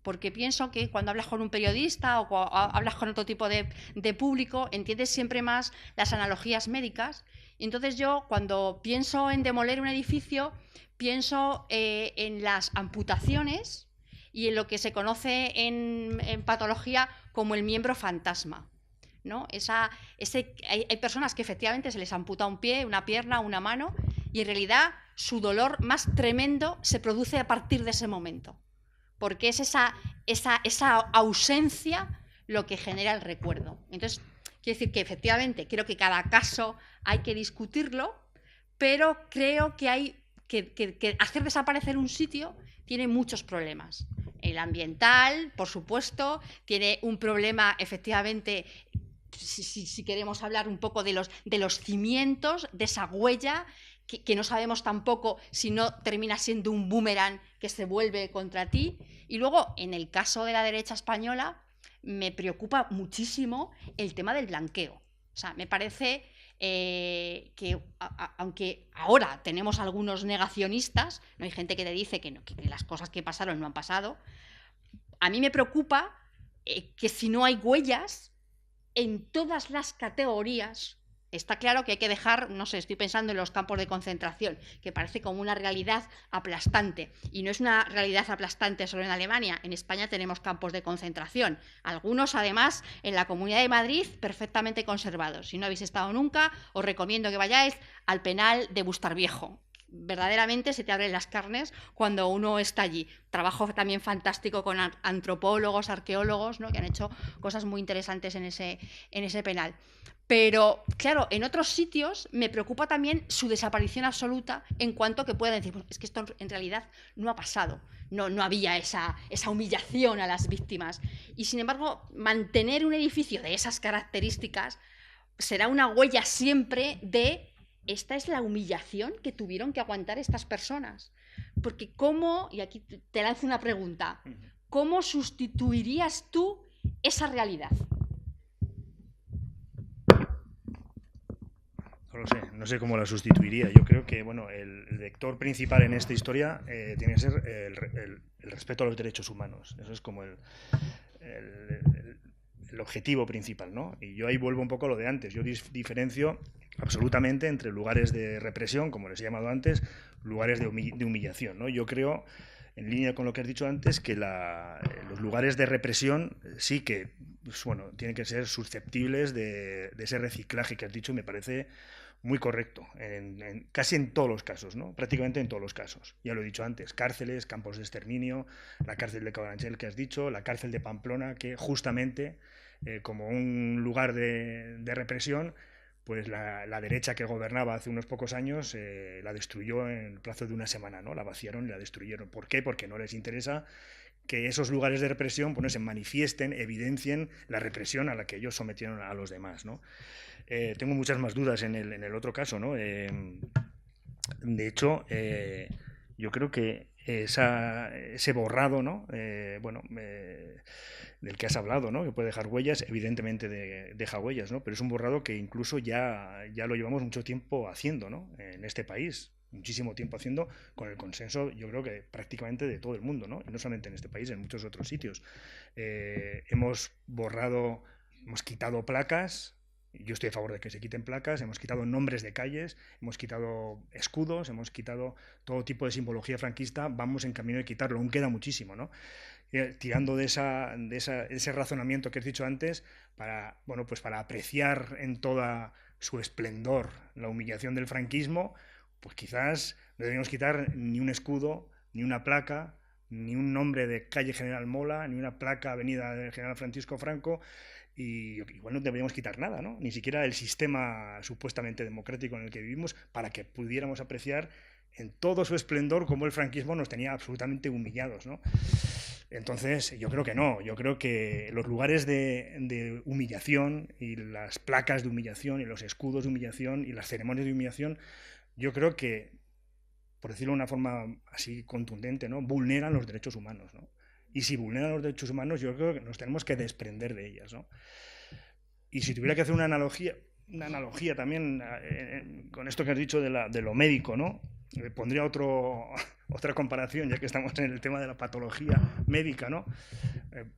porque pienso que cuando hablas con un periodista o hablas con otro tipo de público, entiendes siempre más las analogías médicas. Entonces yo, cuando pienso en demoler un edificio, pienso en las amputaciones y en lo que se conoce en patología como el miembro fantasma, ¿no? Hay personas que efectivamente se les amputa un pie, una pierna, una mano, y en realidad su dolor más tremendo se produce a partir de ese momento, porque es esa ausencia lo que genera el recuerdo. Entonces, quiero decir que efectivamente creo que cada caso hay que discutirlo, pero creo que hay que hacer desaparecer un sitio tiene muchos problemas. El ambiental, por supuesto, tiene un problema, efectivamente, si queremos hablar un poco de los cimientos, de esa huella, que no sabemos tampoco si no termina siendo un boomerang que se vuelve contra ti. Y luego, en el caso de la derecha española, me preocupa muchísimo el tema del blanqueo. O sea, me parece que aunque ahora tenemos algunos negacionistas, no hay gente que te dice que las cosas que pasaron no han pasado, a mí me preocupa que si no hay huellas en todas las categorías, está claro que hay que dejar, no sé, estoy pensando en los campos de concentración, que parece como una realidad aplastante, y no es una realidad aplastante solo en Alemania. En España tenemos campos de concentración, algunos además en la Comunidad de Madrid perfectamente conservados. Si no habéis estado nunca, os recomiendo que vayáis al penal de Bustarviejo. Verdaderamente se te abren las carnes cuando uno está allí. Trabajo también fantástico con antropólogos, arqueólogos, ¿no?, que han hecho cosas muy interesantes en ese penal. Pero, claro, en otros sitios me preocupa también su desaparición absoluta, en cuanto que puedan decir, pues, es que esto en realidad no ha pasado, no había esa humillación a las víctimas. Y, sin embargo, mantener un edificio de esas características será una huella siempre de esta es la humillación que tuvieron que aguantar estas personas. Porque ¿cómo, y aquí te lanzo una pregunta, cómo sustituirías tú esa realidad? No lo sé, no sé cómo la sustituiría. Yo creo que bueno, el vector principal en esta historia tiene que ser el respeto a los derechos humanos. Eso es como el objetivo principal, ¿no? Y yo ahí vuelvo un poco a lo de antes. Yo diferencio absolutamente entre lugares de represión, como les he llamado antes, lugares de humillación, ¿no? Yo creo, en línea con lo que has dicho antes, que los lugares de represión sí que, pues, bueno, tienen que ser susceptibles de ese reciclaje que has dicho, y me parece muy correcto, casi en todos los casos, ¿no? Prácticamente en todos los casos. Ya lo he dicho antes, cárceles, campos de exterminio, la cárcel de Carabanchel que has dicho, la cárcel de Pamplona, que justamente como un lugar de represión, pues la derecha que gobernaba hace unos pocos años la destruyó en el plazo de una semana, ¿no? La vaciaron y la destruyeron. ¿Por qué? Porque no les interesa que esos lugares de represión se manifiesten, evidencien la represión a la que ellos sometieron a los demás, ¿no? Tengo muchas más dudas en el otro caso, ¿no? De hecho, yo creo que ese borrado, ¿no? Del que has hablado, ¿no? Que puede dejar huellas, evidentemente deja huellas, ¿no? Pero es un borrado que incluso ya lo llevamos mucho tiempo haciendo, ¿no? En este país, muchísimo tiempo haciendo, con el consenso, yo creo que prácticamente de todo el mundo, ¿no? Y no solamente en este país, en muchos otros sitios. Hemos borrado, hemos quitado placas. Yo estoy a favor de que se quiten placas, hemos quitado nombres de calles, hemos quitado escudos, hemos quitado todo tipo de simbología franquista, vamos en camino de quitarlo, aún queda muchísimo, ¿no? Tirando de ese razonamiento que he dicho antes, pues para apreciar en toda su esplendor la humillación del franquismo, pues quizás no debemos quitar ni un escudo, ni una placa, ni un nombre de calle General Mola, ni una placa avenida del General Francisco Franco, y igual no deberíamos quitar nada, ¿no? Ni siquiera el sistema supuestamente democrático en el que vivimos, para que pudiéramos apreciar en todo su esplendor cómo el franquismo nos tenía absolutamente humillados, ¿no? Entonces, yo creo que no. Yo creo que los lugares de humillación y las placas de humillación y los escudos de humillación y las ceremonias de humillación, yo creo que, por decirlo de una forma así contundente, ¿no? Vulneran los derechos humanos, ¿no? Y si vulneran los derechos humanos, yo creo que nos tenemos que desprender de ellas, ¿no? Y si tuviera que hacer una analogía también con esto que has dicho de lo médico, ¿no? Pondría otra comparación, ya que estamos en el tema de la patología médica, ¿no?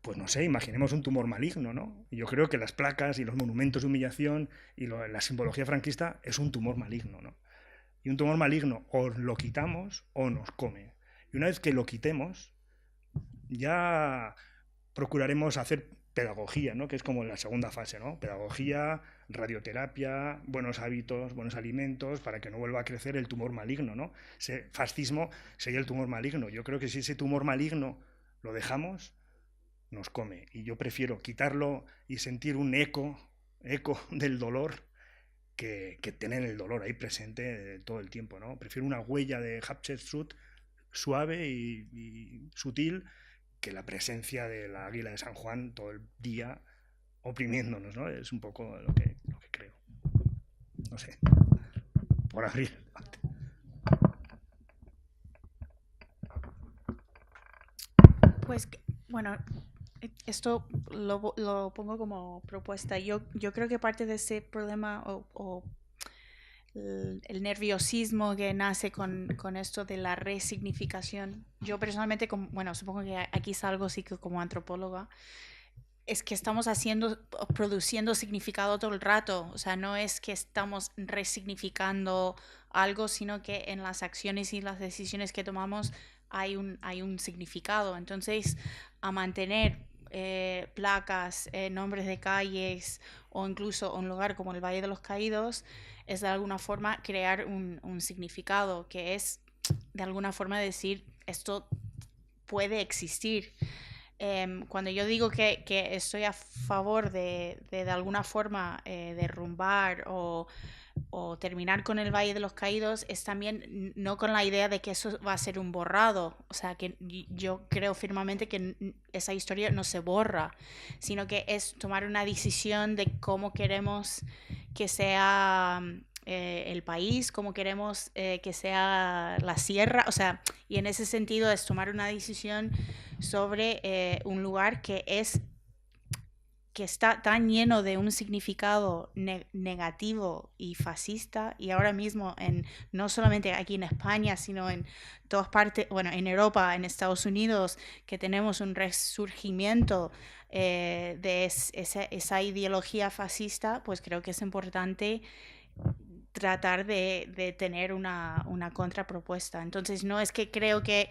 Pues no sé, imaginemos un tumor maligno, ¿no? Y yo creo que las placas y los monumentos de humillación y la simbología franquista es un tumor maligno, ¿no? Y un tumor maligno o lo quitamos o nos come. Y una vez que lo quitemos, ya procuraremos hacer pedagogía, ¿no? Que es como la segunda fase, ¿no? Pedagogía, radioterapia, buenos hábitos, buenos alimentos, para que no vuelva a crecer el tumor maligno, ¿no? Ese fascismo sería el tumor maligno. Yo creo que si ese tumor maligno lo dejamos, nos come. Y yo prefiero quitarlo y sentir un eco del dolor que tener el dolor ahí presente todo el tiempo, ¿no? Prefiero una huella de Hatshepsut suave y sutil que la presencia de la águila de San Juan todo el día oprimiéndonos, ¿no? Es un poco lo que creo. No sé, por abrir el debate. Pues, bueno, esto lo pongo como propuesta. Yo creo que parte de ese problema o el nerviosismo que nace con esto de la resignificación. Yo personalmente, supongo que aquí salgo sí que como antropóloga, es que estamos produciendo significado todo el rato. O sea, no es que estamos resignificando algo, sino que en las acciones y las decisiones que tomamos hay un significado. Entonces, a mantener placas, nombres de calles o incluso un lugar como el Valle de los Caídos es de alguna forma crear un significado que es de alguna forma decir esto puede existir. Cuando yo digo que estoy a favor de alguna forma derrumbar o terminar con el Valle de los Caídos, es también no con la idea de que eso va a ser un borrado. O sea, que yo creo firmemente que esa historia no se borra, sino que es tomar una decisión de cómo queremos que sea el país, cómo queremos que sea la sierra. O sea, y en ese sentido es tomar una decisión sobre un lugar que es que está tan lleno de un significado negativo y fascista, y ahora mismo no solamente aquí en España, sino en todas partes, bueno, en Europa, en Estados Unidos, que tenemos un resurgimiento de esa ideología fascista, pues creo que es importante tratar de tener una contrapropuesta. Entonces no es que creo que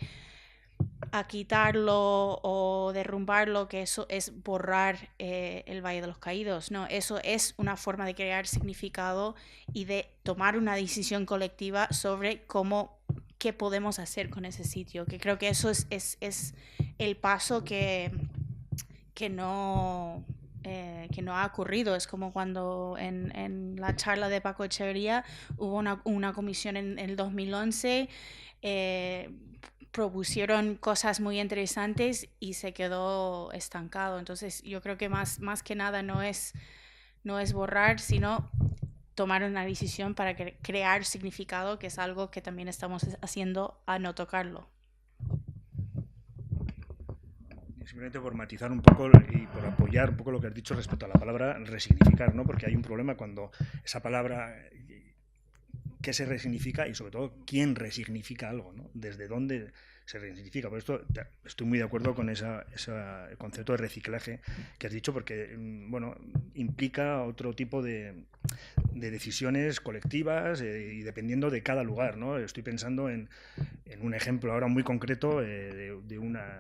a quitarlo o derrumbarlo, que eso es borrar el Valle de los Caídos. No, eso es una forma de crear significado y de tomar una decisión colectiva sobre qué podemos hacer con ese sitio. Que creo que eso es el paso que no ha ocurrido. Es como cuando en la charla de Paco Echeverría hubo una comisión en el 2011, propusieron cosas muy interesantes y se quedó estancado. Entonces yo creo que más que nada no es borrar, sino tomar una decisión para crear significado, que es algo que también estamos haciendo a no tocarlo. Simplemente por matizar un poco y por apoyar un poco lo que has dicho respecto a la palabra resignificar, ¿no? Porque hay un problema cuando esa palabra, qué se resignifica y sobre todo quién resignifica algo, ¿no? Desde dónde se resignifica. Por esto estoy muy de acuerdo con ese concepto de reciclaje que has dicho, porque bueno, implica otro tipo de decisiones colectivas y dependiendo de cada lugar, ¿no? Estoy pensando en un ejemplo ahora muy concreto de una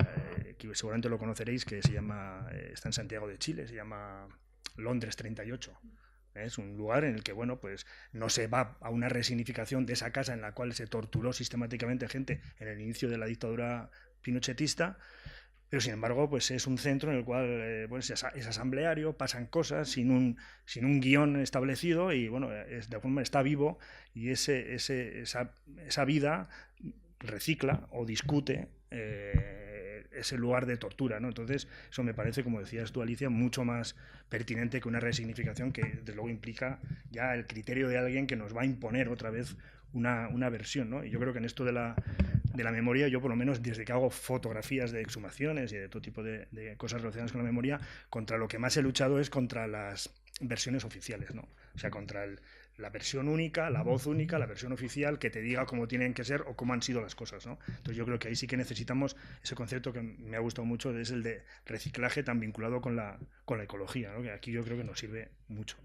que seguramente lo conoceréis, que se llama, está en Santiago de Chile, se llama Londres 38. Es un lugar en el que, bueno, pues no se va a una resignificación de esa casa en la cual se torturó sistemáticamente gente en el inicio de la dictadura pinochetista, pero sin embargo, pues es un centro en el cual pues es asambleario, pasan cosas sin un guión establecido y, bueno, de alguna forma está vivo y esa vida recicla o discute ese lugar de tortura, ¿no? Entonces, eso me parece, como decías tú, Alicia, mucho más pertinente que una resignificación que, desde luego, implica ya el criterio de alguien que nos va a imponer otra vez una versión, ¿no? Y yo creo que en esto de la memoria, yo por lo menos desde que hago fotografías de exhumaciones y de todo tipo de cosas relacionadas con la memoria, contra lo que más he luchado es contra las versiones oficiales, ¿no? O sea, contra la versión única, la voz única, la versión oficial que te diga cómo tienen que ser o cómo han sido las cosas, ¿no? Entonces yo creo que ahí sí que necesitamos ese concepto que me ha gustado mucho, es el de reciclaje tan vinculado con la ecología, ¿no? Que aquí yo creo que nos sirve mucho.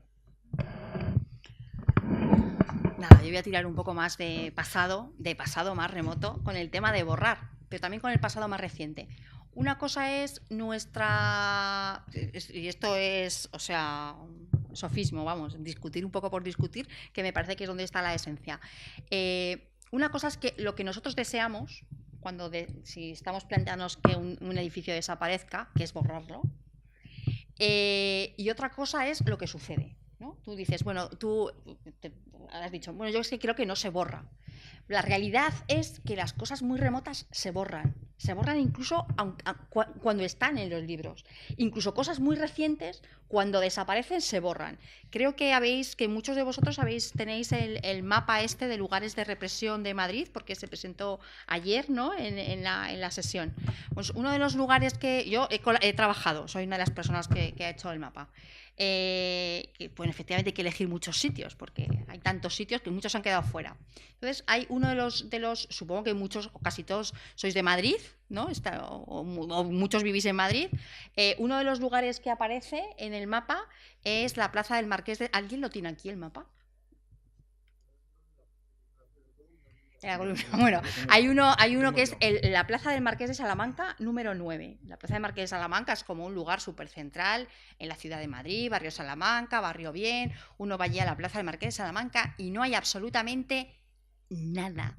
Nada, yo voy a tirar un poco más de pasado más remoto, con el tema de borrar, pero también con el pasado más reciente. Una cosa es nuestra... Y esto es, o sea, sofismo, vamos, discutir un poco por discutir, que me parece que es donde está la esencia. Una cosa es que lo que nosotros deseamos, si estamos planteándonos que un edificio desaparezca, que es borrarlo, y otra cosa es lo que sucede, ¿no? Tú dices, bueno, tú has dicho, bueno, yo es que creo que no se borra. La realidad es que las cosas muy remotas se borran incluso cuando están en los libros. Incluso cosas muy recientes, cuando desaparecen, se borran. Creo que muchos de vosotros tenéis el mapa de lugares de represión de Madrid, porque se presentó ayer, ¿no? en la sesión. Pues uno de los lugares que yo he trabajado, soy una de las personas que ha hecho el mapa. Pues efectivamente hay que elegir muchos sitios, porque hay tantos sitios que muchos han quedado fuera. Entonces hay uno de los supongo que muchos o casi todos sois de Madrid, ¿no? O muchos vivís en Madrid. Uno de los lugares que aparece en el mapa es la Plaza del Marqués de... ¿Alguien lo tiene aquí el mapa? Bueno, hay uno que es la Plaza del Marqués de Salamanca número 9. La Plaza del Marqués de Salamanca es como un lugar súper central en la ciudad de Madrid, barrio Salamanca, barrio bien. Uno va allí a la Plaza del Marqués de Salamanca y no hay absolutamente nada.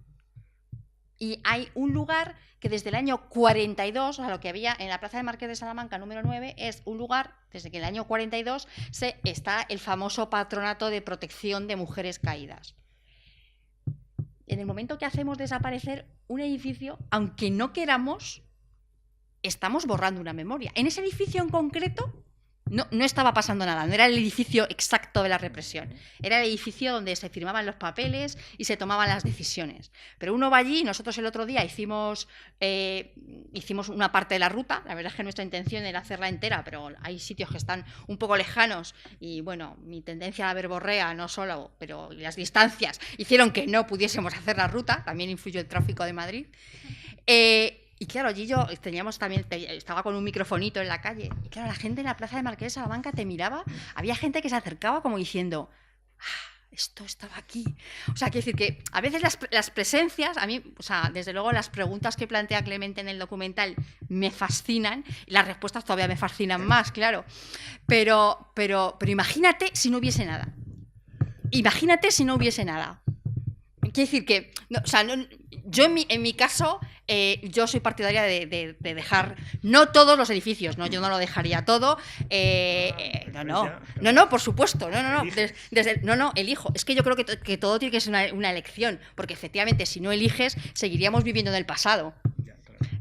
Y hay un lugar que desde el año 42, o sea, lo que había en la Plaza del Marqués de Salamanca número 9, es un lugar, desde que en el año 42 está el famoso Patronato de Protección de Mujeres Caídas. En el momento que hacemos desaparecer un edificio, aunque no queramos, estamos borrando una memoria. En ese edificio en concreto no estaba pasando nada, no era el edificio exacto de la represión, era el edificio donde se firmaban los papeles y se tomaban las decisiones. Pero uno va allí, nosotros el otro día hicimos una parte de la ruta, la verdad es que nuestra intención era hacerla entera, pero hay sitios que están un poco lejanos y bueno, mi tendencia a la verborrea no solo, pero las distancias hicieron que no pudiésemos hacer la ruta, también influyó el tráfico de Madrid. Y claro, allí yo estaba con un microfonito en la calle, y claro, la gente en la plaza de Marqués de Salamanca te miraba, había gente que se acercaba como diciendo, esto estaba aquí. O sea, quiero decir que a veces las presencias, a mí, o sea, desde luego las preguntas que plantea Clemente en el documental me fascinan, y las respuestas todavía me fascinan más, claro. Pero imagínate si no hubiese nada. Imagínate si no hubiese nada. Quiero decir que, no, o sea, yo en mi caso, yo soy partidaria de dejar, no todos los edificios, ¿no? Yo no lo dejaría todo, no, por supuesto, no, elijo. Es que yo creo que todo tiene que ser una elección, porque efectivamente si no eliges, seguiríamos viviendo en el pasado.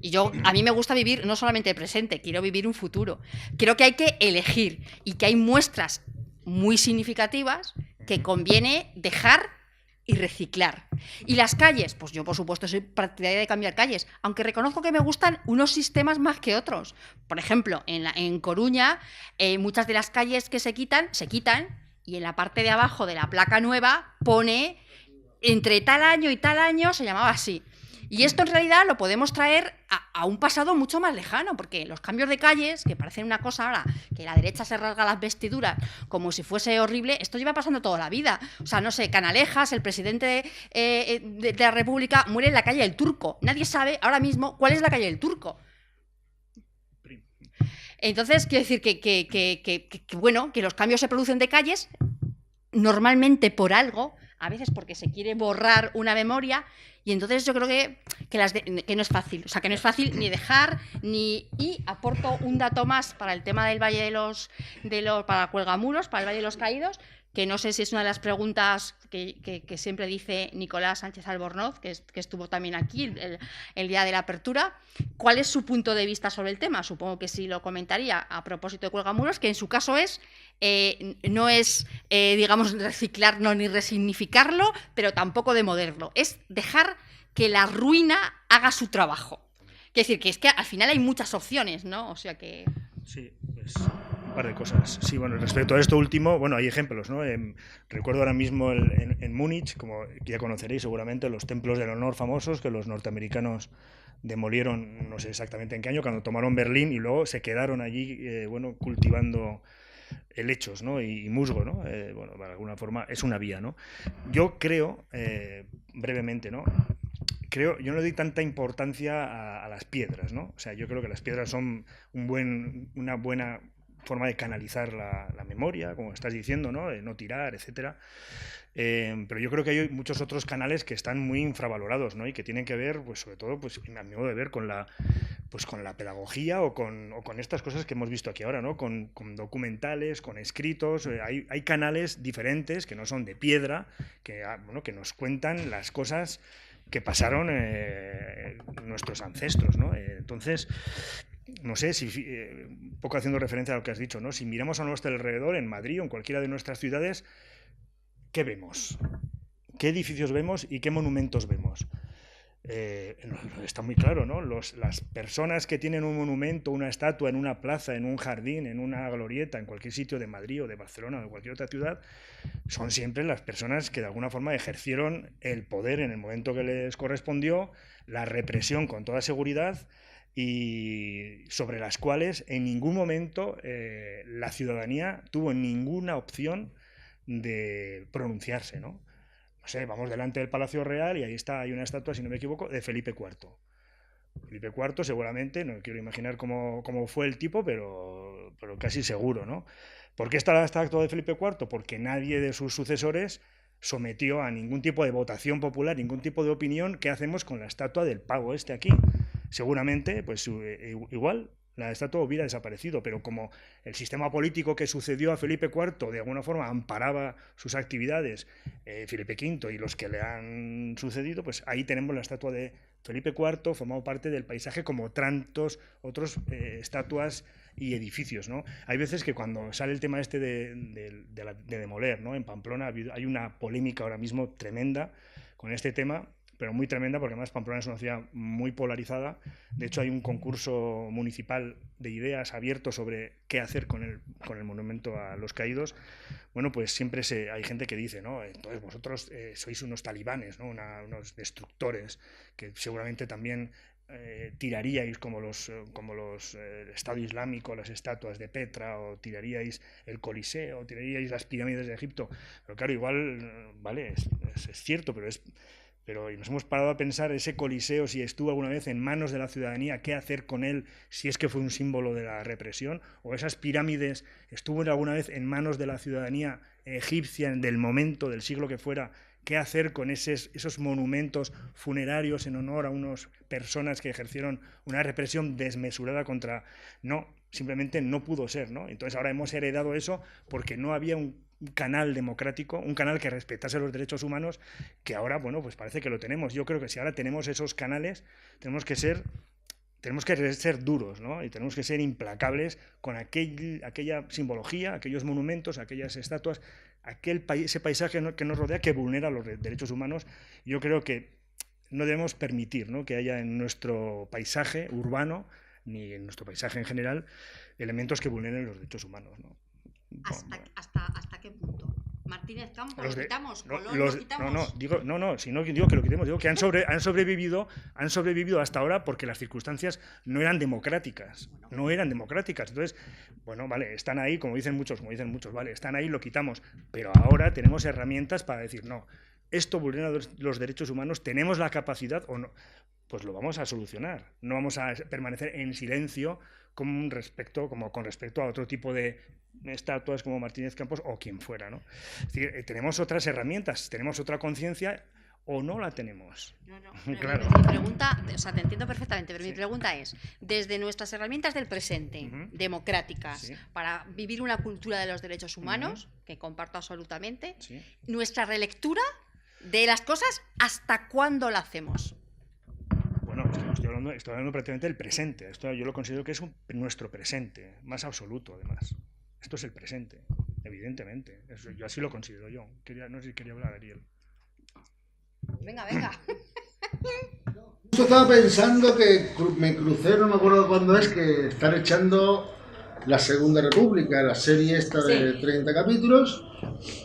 Y a mí me gusta vivir no solamente el presente, quiero vivir un futuro. Creo que hay que elegir y que hay muestras muy significativas que conviene dejar y reciclar. Y las calles, pues yo por supuesto soy partidaria de cambiar calles, aunque reconozco que me gustan unos sistemas más que otros. Por ejemplo, en Coruña, muchas de las calles que se quitan, y en la parte de abajo de la placa nueva pone entre tal año y tal año, se llamaba así. Y esto en realidad lo podemos traer a un pasado mucho más lejano, porque los cambios de calles, que parecen una cosa ahora, que la derecha se rasga las vestiduras como si fuese horrible, esto lleva pasando toda la vida. O sea, no sé, Canalejas, el presidente de la República, muere en la calle del Turco. Nadie sabe ahora mismo cuál es la calle del Turco. Entonces, quiero decir que los cambios se producen de calles, normalmente por algo, a veces porque se quiere borrar una memoria, y entonces yo creo que no es fácil, o sea, que no es fácil ni dejar, y aporto un dato más para el tema del Valle para Cuelgamuros, para el Valle de los Caídos, que no sé si es una de las preguntas que siempre dice Nicolás Sánchez Albornoz, que estuvo también aquí el día de la apertura. ¿Cuál es su punto de vista sobre el tema? Supongo que sí lo comentaría a propósito de Cuelgamuros, que en su caso no es, digamos, reciclarlo ni resignificarlo, pero tampoco demolerlo. Es dejar que la ruina haga su trabajo. Quiero decir que es que al final hay muchas opciones, ¿no? O sea que... Sí, pues un par de cosas. Sí, bueno, respecto a esto último, bueno, hay ejemplos, ¿no? Recuerdo ahora mismo en Múnich, como ya conoceréis seguramente, los templos del honor famosos que los norteamericanos demolieron, no sé exactamente en qué año, cuando tomaron Berlín, y luego se quedaron allí, cultivando helechos, ¿no? Y musgo, ¿no? Bueno, de alguna forma es una vía, ¿no? Yo creo, brevemente, ¿no? Yo no le doy tanta importancia a las piedras, ¿no? O sea, yo creo que las piedras son una buena forma de canalizar la memoria, como estás diciendo, ¿no? De no tirar, etcétera. Pero yo creo que hay muchos otros canales que están muy infravalorados, ¿no? Y que tienen que ver, pues sobre todo, pues a mi modo de ver, con la pedagogía o con estas cosas que hemos visto aquí ahora, ¿no? Con documentales, con escritos. Hay canales diferentes que no son de piedra, que nos cuentan las cosas que pasaron nuestros ancestros, ¿no? Entonces, no sé, un poco haciendo referencia a lo que has dicho, ¿no? Si miramos a nuestro alrededor, en Madrid o en cualquiera de nuestras ciudades, ¿qué vemos? ¿Qué edificios vemos y qué monumentos vemos? Está muy claro, ¿no? Las personas que tienen un monumento, una estatua en una plaza, en un jardín, en una glorieta, en cualquier sitio de Madrid o de Barcelona o de cualquier otra ciudad, son siempre las personas que de alguna forma ejercieron el poder en el momento que les correspondió, la represión con toda seguridad, y sobre las cuales en ningún momento la ciudadanía tuvo ninguna opción de pronunciarse, ¿no? No sé, vamos delante del Palacio Real y ahí hay una estatua, si no me equivoco, de Felipe IV. Felipe IV seguramente, no quiero imaginar cómo fue el tipo, pero casi seguro, ¿no? ¿Por qué está la estatua de Felipe IV? Porque nadie de sus sucesores sometió a ningún tipo de votación popular, ningún tipo de opinión. ¿Qué hacemos con la estatua del pago aquí? Seguramente, pues igual la estatua hubiera desaparecido, pero como el sistema político que sucedió a Felipe IV de alguna forma amparaba sus actividades, Felipe V y los que le han sucedido, pues ahí tenemos la estatua de Felipe IV, formado parte del paisaje como tantos otros estatuas y edificios, ¿no? Hay veces que cuando sale el tema este de demoler, ¿no? En Pamplona hay una polémica ahora mismo tremenda con este tema, pero muy tremenda, porque además Pamplona es una ciudad muy polarizada. De hecho, hay un concurso municipal de ideas abierto sobre qué hacer con el monumento a los caídos. Bueno, pues siempre hay gente que dice, ¿no? Entonces vosotros sois unos talibanes, ¿no? Unos destructores, que seguramente también tiraríais como los Estado Islámico, las estatuas de Petra, o tiraríais el Coliseo, o tiraríais las pirámides de Egipto. Pero claro, igual, vale, es cierto, pero nos hemos parado a pensar ese Coliseo, si estuvo alguna vez en manos de la ciudadanía, qué hacer con él si es que fue un símbolo de la represión, o esas pirámides estuvo alguna vez en manos de la ciudadanía egipcia del momento, del siglo que fuera, qué hacer con esos monumentos funerarios en honor a unas personas que ejercieron una represión desmesurada contra... No, simplemente no pudo ser, ¿no? Entonces ahora hemos heredado eso porque no había un canal democrático, un canal que respetase los derechos humanos, que ahora, bueno, pues parece que lo tenemos. Yo creo que si ahora tenemos esos canales, tenemos que ser duros, ¿no? Y tenemos que ser implacables con aquella simbología, aquellos monumentos, aquellas estatuas, ese paisaje, ¿no?, que nos rodea, que vulnera los derechos humanos. Yo creo que no debemos permitir, ¿no?, que haya en nuestro paisaje urbano, ni en nuestro paisaje en general, elementos que vulneren los derechos humanos, ¿no? ¿Hasta qué punto? Martínez Campos, ¿lo quitamos? ¿Colón lo quitamos? Si no digo que lo quitemos, digo que han sobrevivido hasta ahora porque las circunstancias no eran democráticas, Entonces, bueno, vale, están ahí, como dicen muchos, vale, están ahí, lo quitamos, pero ahora tenemos herramientas para decir, no, esto vulnera los derechos humanos, tenemos la capacidad o no, pues lo vamos a solucionar, no vamos a permanecer en silencio con respecto a otro tipo de estatuas como Martínez Campos o quien fuera, ¿no? Es decir, tenemos otras herramientas, tenemos otra conciencia o no la tenemos. No, claro. Mi pregunta, o sea, te entiendo perfectamente, pero sí. Mi pregunta es, desde nuestras herramientas del presente, democráticas, sí, para vivir una cultura de los derechos humanos, que comparto absolutamente, sí, nuestra relectura de las cosas, ¿hasta cuándo la hacemos? Bueno, estoy hablando prácticamente del presente. Esto yo lo considero que es nuestro presente, más absoluto, además. Esto es el presente, evidentemente. Yo así lo considero yo. No sé si quería hablar, Ariel. Venga. Yo estaba pensando que me crucé, no me acuerdo cuándo es, que están echando la Segunda República, la serie esta de 30 capítulos,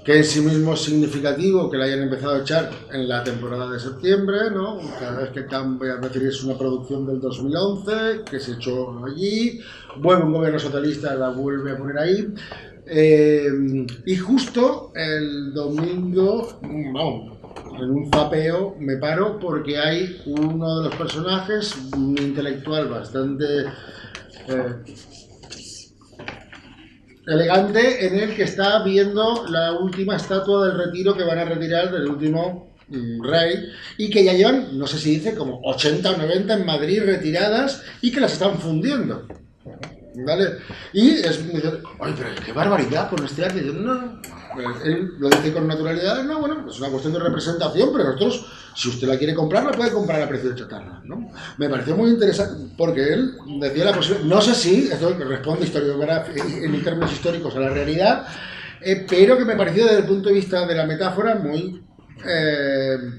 que en sí mismo es significativo que la hayan empezado a echar en la temporada de septiembre, ¿no? Cada vez que cambia, es decir, es una producción del 2011, que se echó allí, vuelve un gobierno socialista, la vuelve a poner ahí, y justo el domingo, vamos, en un zapeo me paro porque hay uno de los personajes, un intelectual bastante elegante, en el que está viendo la última estatua del retiro que van a retirar del último rey, y que ya llevan, no sé si dice, como 80 o 90 en Madrid retiradas y que las están fundiendo, ¿vale? Y dice, oye, pero qué barbaridad con este arte. No, él lo dice con naturalidad, no, bueno, es una cuestión de representación, pero nosotros, si usted la quiere comprar, la puede comprar a precio de chatarra, ¿no? Me pareció muy interesante, porque él decía la posibilidad, no sé si, esto responde en términos históricos a la realidad, pero que me pareció desde el punto de vista de la metáfora muy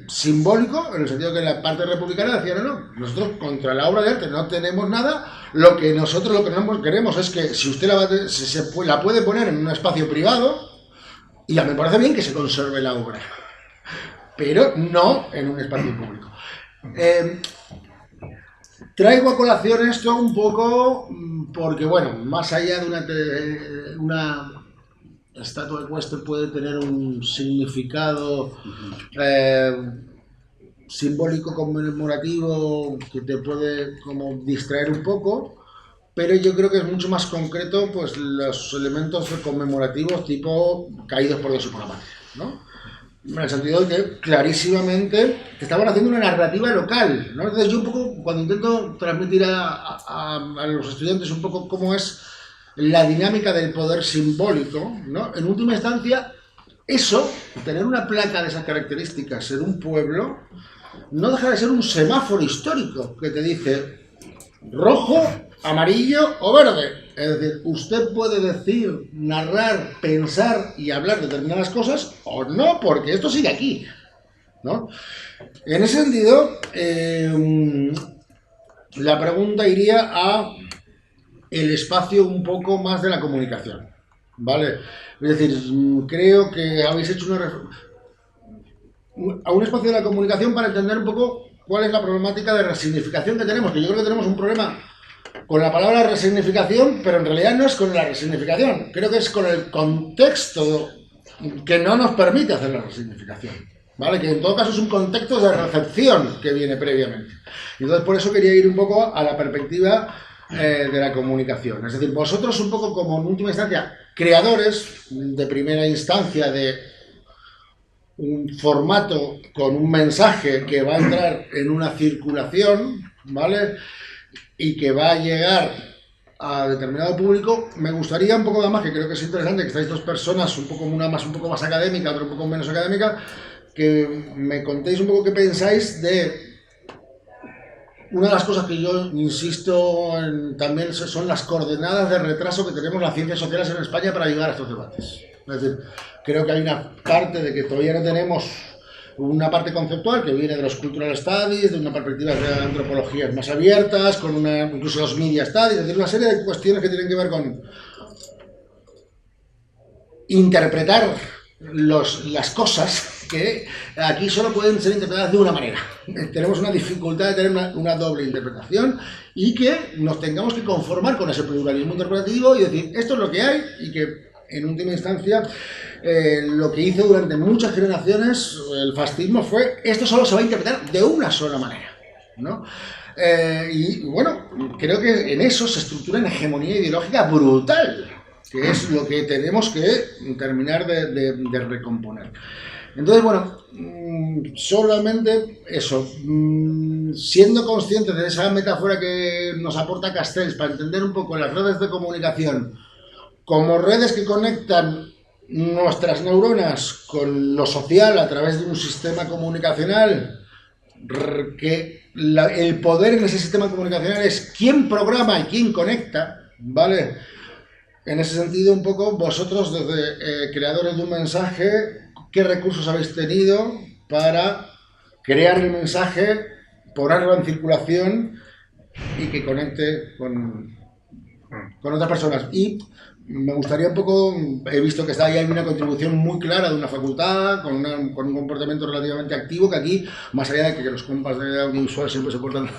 simbólico, en el sentido que la parte republicana decía, no, nosotros contra la obra de arte no tenemos nada, lo que queremos es que si usted la puede poner en un espacio privado, y ya me parece bien que se conserve la obra, pero no en un espacio público. Traigo a colación esto un poco porque, bueno, más allá de una estatua ecuestre puede tener un significado simbólico conmemorativo que te puede como distraer un poco, pero yo creo que es mucho más concreto pues los elementos conmemorativos tipo caídos por Dios y por la patria, ¿no? En el sentido de que clarísimamente estaban haciendo una narrativa local, ¿no? Entonces yo un poco, cuando intento transmitir a los estudiantes un poco cómo es la dinámica del poder simbólico, ¿no? En última instancia, eso, tener una placa de esas características en un pueblo, no deja de ser un semáforo histórico que te dice rojo, amarillo o verde. Es decir, usted puede decir, narrar, pensar y hablar de determinadas cosas o no, porque esto sigue aquí, ¿no? En ese sentido, la pregunta iría a el espacio un poco más de la comunicación, ¿vale? Es decir, creo que habéis hecho a un espacio de la comunicación para entender un poco cuál es la problemática de resignificación que tenemos, que yo creo que tenemos un problema con la palabra resignificación, pero en realidad no es con la resignificación, creo que es con el contexto que no nos permite hacer la resignificación, ¿vale? Que en todo caso es un contexto de recepción que viene previamente. Entonces por eso quería ir un poco a la perspectiva de la comunicación. Es decir, vosotros un poco como en última instancia creadores de primera instancia de un formato con un mensaje que va a entrar en una circulación, ¿vale? Y que va a llegar a determinado público, me gustaría un poco más, que creo que es interesante, que estáis dos personas, un poco una más, un poco más académica, otra un poco menos académica, que me contéis un poco qué pensáis de una de las cosas que yo insisto en, también son las coordenadas de retraso que tenemos las ciencias sociales en España para llegar a estos debates. Es decir, creo que hay una parte de que todavía no tenemos una parte conceptual que viene de los cultural studies, de una perspectiva de antropologías más abiertas, con incluso los media studies, es decir, una serie de cuestiones que tienen que ver con interpretar las cosas que aquí solo pueden ser interpretadas de una manera. Tenemos una dificultad de tener una doble interpretación y que nos tengamos que conformar con ese pluralismo interpretativo y decir, esto es lo que hay y que en última instancia lo que hizo durante muchas generaciones el fascismo fue, esto solo se va a interpretar de una sola manera, ¿no? Y bueno, creo que en eso se estructura una hegemonía ideológica brutal, que es lo que tenemos que terminar de recomponer. Entonces, bueno, solamente eso, siendo conscientes de esa metáfora que nos aporta Castells para entender un poco las redes de comunicación como redes que conectan nuestras neuronas con lo social a través de un sistema comunicacional, que el poder en ese sistema comunicacional es quién programa y quién conecta, ¿vale? En ese sentido, un poco, vosotros, desde creadores de un mensaje, ¿qué recursos habéis tenido para crear el mensaje, ponerlo en circulación y que conecte con otras personas? Y me gustaría un poco, he visto que está ahí, hay una contribución muy clara de una facultad, con un comportamiento relativamente activo, que aquí, más allá de que los compas de audiovisual siempre se portan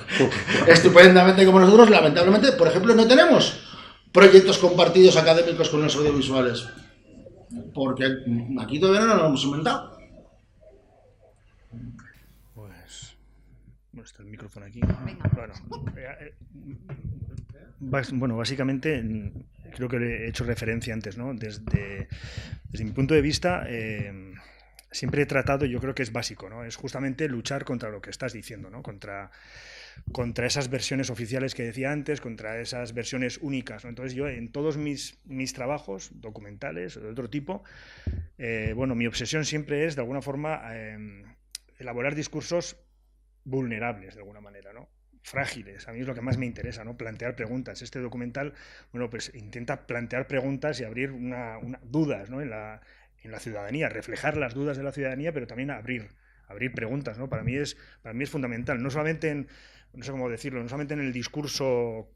estupendamente como nosotros, lamentablemente, por ejemplo, no tenemos proyectos compartidos académicos con los audiovisuales, porque aquí todavía no lo hemos inventado. Pues, bueno, está el micrófono aquí. Venga. Bueno, básicamente creo que le he hecho referencia antes, ¿no? Desde mi punto de vista, siempre he tratado, yo creo que es básico, ¿no? Es justamente luchar contra lo que estás diciendo, ¿no? Contra esas versiones oficiales que decía antes, contra esas versiones únicas, ¿no? Entonces yo en todos mis trabajos documentales o de otro tipo, bueno, mi obsesión siempre es de alguna forma elaborar discursos vulnerables de alguna manera, ¿no? Frágiles, a mí es lo que más me interesa, ¿no? Plantear preguntas. Este documental, bueno, pues intenta plantear preguntas y abrir dudas, ¿no? en la ciudadanía, reflejar las dudas de la ciudadanía, pero también abrir preguntas, ¿no? Para mí es fundamental, no solamente no sé cómo decirlo, no solamente en el discurso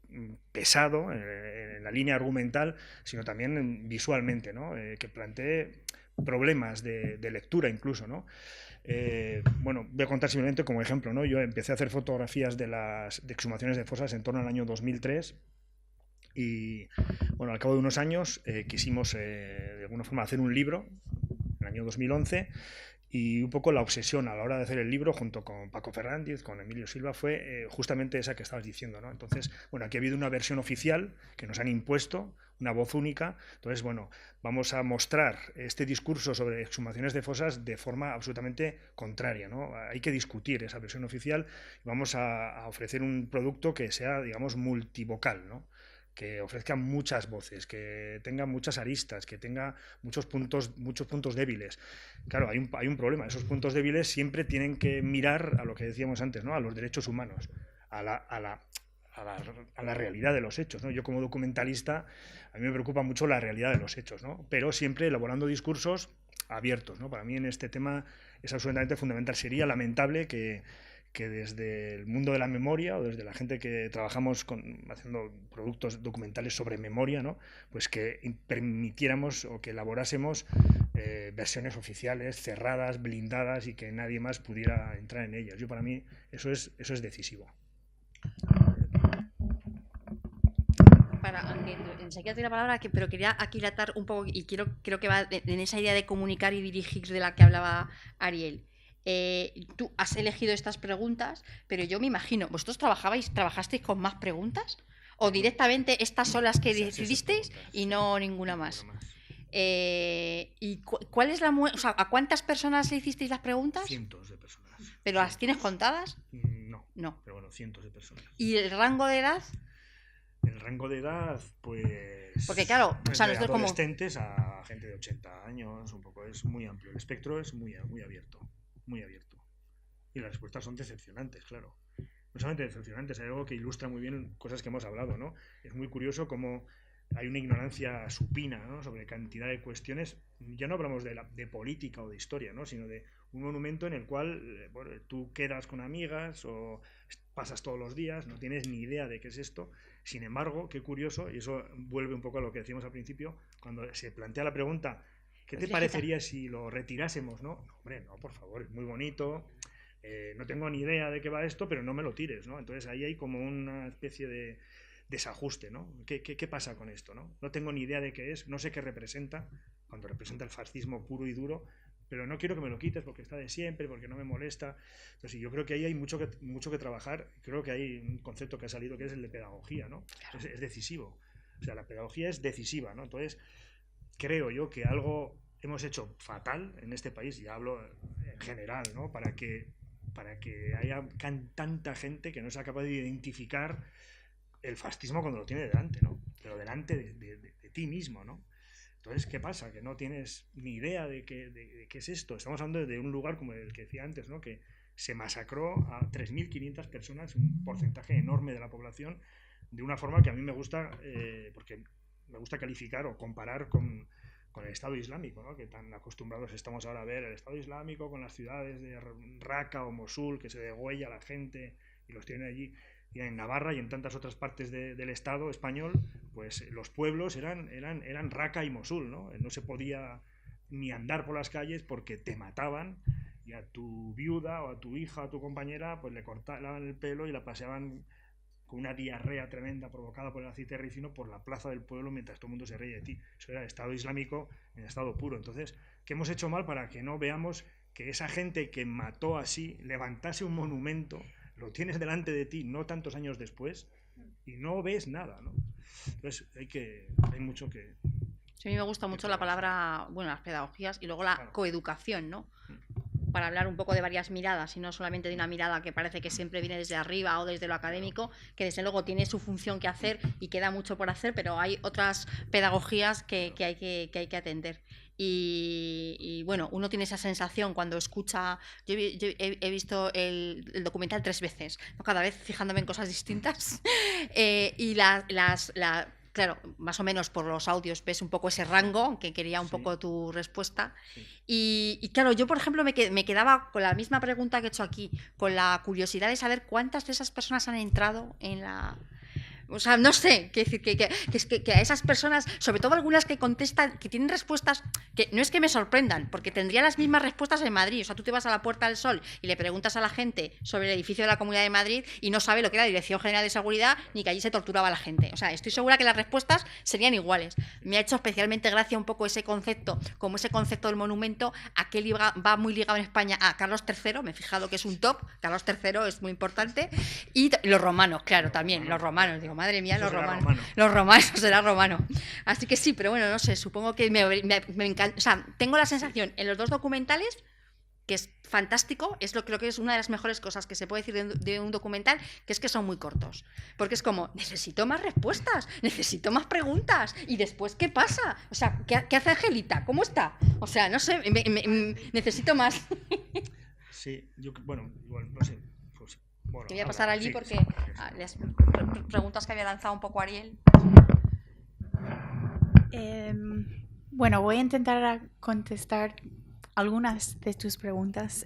pesado, en la línea argumental, sino también visualmente, ¿no? Que plantee problemas de lectura incluso, ¿no? Bueno, voy a contar simplemente como ejemplo, ¿no? Yo empecé a hacer fotografías de exhumaciones de fosas en torno al año 2003 y, bueno, al cabo de unos años quisimos de alguna forma hacer un libro, en el año 2011, y un poco la obsesión a la hora de hacer el libro, junto con Paco Fernández, con Emilio Silva, fue justamente esa que estabas diciendo, ¿no? Entonces, bueno, aquí ha habido una versión oficial que nos han impuesto, una voz única. Entonces, bueno, vamos a mostrar este discurso sobre exhumaciones de fosas de forma absolutamente contraria, ¿no? Hay que discutir esa versión oficial y vamos a ofrecer un producto que sea, digamos, multivocal, ¿no? Que ofrezca muchas voces, que tenga muchas aristas, que tenga muchos puntos débiles. Claro, hay un problema. Esos puntos débiles siempre tienen que mirar a lo que decíamos antes, ¿no? A los derechos humanos, a a la realidad de los hechos, ¿no? Yo como documentalista, a mí me preocupa mucho la realidad de los hechos, ¿no? Pero siempre elaborando discursos abiertos, ¿no? Para mí en este tema es absolutamente fundamental. Sería lamentable que desde el mundo de la memoria o desde la gente que trabajamos haciendo productos documentales sobre memoria, ¿no? Pues que permitiéramos o que elaborásemos versiones oficiales, cerradas, blindadas y que nadie más pudiera entrar en ellas. Para mí eso es decisivo. Aunque enseguida te doy la palabra, pero quería aquilatar un poco y creo que va en esa idea de comunicar y dirigir de la que hablaba Ariel. Tú has elegido estas preguntas, pero yo me imagino, ¿vosotros trabajasteis con más preguntas? ¿O directamente estas son las que decidisteis y no ninguna más? ¿Y cuál es o sea, a cuántas personas le hicisteis las preguntas? Cientos de personas. ¿Pero las tienes contadas? No. Pero bueno, cientos de personas. ¿Y el rango de edad? El rango de edad, pues... Porque claro, o sea, nosotros como... adolescentes a gente de 80 años, un poco, es muy amplio. El espectro es muy abierto, muy abierto. Y las respuestas son decepcionantes, claro. No solamente decepcionantes, hay algo que ilustra muy bien cosas que hemos hablado, ¿no? Es muy curioso cómo hay una ignorancia supina, ¿no? Sobre cantidad de cuestiones. Ya no hablamos de política o de historia, ¿no? Sino de un monumento en el cual bueno, tú quedas con amigas o pasas todos los días, no tienes ni idea de qué es esto. Sin embargo, qué curioso, y eso vuelve un poco a lo que decíamos al principio, cuando se plantea la pregunta, ¿qué te parecería si lo retirásemos? ¿No? Hombre, no, por favor, es muy bonito, no tengo ni idea de qué va esto, pero no me lo tires, ¿no? Entonces ahí hay como una especie de desajuste, ¿no? ¿Qué pasa con esto, ¿no? No tengo ni idea de qué es, no sé qué representa, cuando representa el fascismo puro y duro, pero no quiero que me lo quites porque está de siempre, porque no me molesta. Entonces yo creo que ahí hay mucho que trabajar. Creo que hay un concepto que ha salido que es el de pedagogía, ¿no? Claro. Es decisivo. O sea, la pedagogía es decisiva, ¿no? Entonces creo yo que algo hemos hecho fatal en este país, y hablo en general, ¿no? Para que haya tanta gente que no sea capaz de identificar el fascismo cuando lo tiene delante, ¿no? Pero delante de ti mismo, ¿no? Entonces, ¿qué pasa? Que no tienes ni idea de qué es esto. Estamos hablando de un lugar como el que decía antes, ¿no? Que se masacró a 3.500 personas, un porcentaje enorme de la población, de una forma que a mí me gusta, porque me gusta calificar o comparar con el Estado Islámico, ¿no? Que tan acostumbrados estamos ahora a ver el Estado Islámico con las ciudades de Raqqa o Mosul, que se degüella a la gente y los tiene allí. Y en Navarra y en tantas otras partes del Estado español, pues los pueblos eran Raqqa y Mosul, ¿no? No se podía ni andar por las calles porque te mataban, y a tu viuda o a tu hija o a tu compañera pues le cortaban el pelo y la paseaban con una diarrea tremenda provocada por el aceite de ricino por la plaza del pueblo mientras todo el mundo se reía de ti. Eso era el Estado Islámico en estado puro. Entonces, ¿qué hemos hecho mal para que no veamos que esa gente que mató así levantase un monumento? Lo tienes delante de ti no tantos años después y no ves nada, ¿no? Entonces hay mucho que... Sí, a mí me gusta mucho la palabra, bueno, las pedagogías y luego la coeducación, ¿no? Para hablar un poco de varias miradas y no solamente de una mirada que parece que siempre viene desde arriba o desde lo académico, que desde luego tiene su función que hacer y queda mucho por hacer, pero hay otras pedagogías que hay que atender. Y bueno, uno tiene esa sensación cuando escucha... Yo he visto el documental 3 veces, ¿no? Cada vez fijándome en cosas distintas. Y claro, más o menos por los audios ves un poco ese rango, que quería un poco tu respuesta. Sí. Y claro, yo por ejemplo me quedaba con la misma pregunta que he hecho aquí, con la curiosidad de saber cuántas de esas personas han entrado en la... O sea, no sé, que a esas personas, sobre todo algunas que contestan, que tienen respuestas que no es que me sorprendan, porque tendría las mismas respuestas en Madrid. O sea, tú te vas a la Puerta del Sol y le preguntas a la gente sobre el edificio de la Comunidad de Madrid y no sabe lo que era la Dirección General de Seguridad ni que allí se torturaba a la gente. O sea, estoy segura que las respuestas serían iguales. Me ha hecho especialmente gracia un poco ese concepto, como ese concepto del monumento, aquel va muy ligado en España a Carlos III, me he fijado que es un top, Carlos III es muy importante, y los romanos, claro, también, los romanos, digo, madre mía, los romanos, será romano. Así que sí, pero bueno, no sé, supongo que me encanta. O sea, tengo la sensación en los dos documentales que es fantástico, creo que es una de las mejores cosas que se puede decir de un documental, que es que son muy cortos. Porque es como, necesito más respuestas, necesito más preguntas, y después, ¿qué pasa? O sea, ¿qué hace Angelita? ¿Cómo está? O sea, no sé, necesito más. Sí, bueno, igual, no sé. Pues, Bueno, Te voy a pasar allí sí, porque sí. las preguntas que había lanzado un poco Ariel. Bueno, voy a intentar contestar algunas de tus preguntas.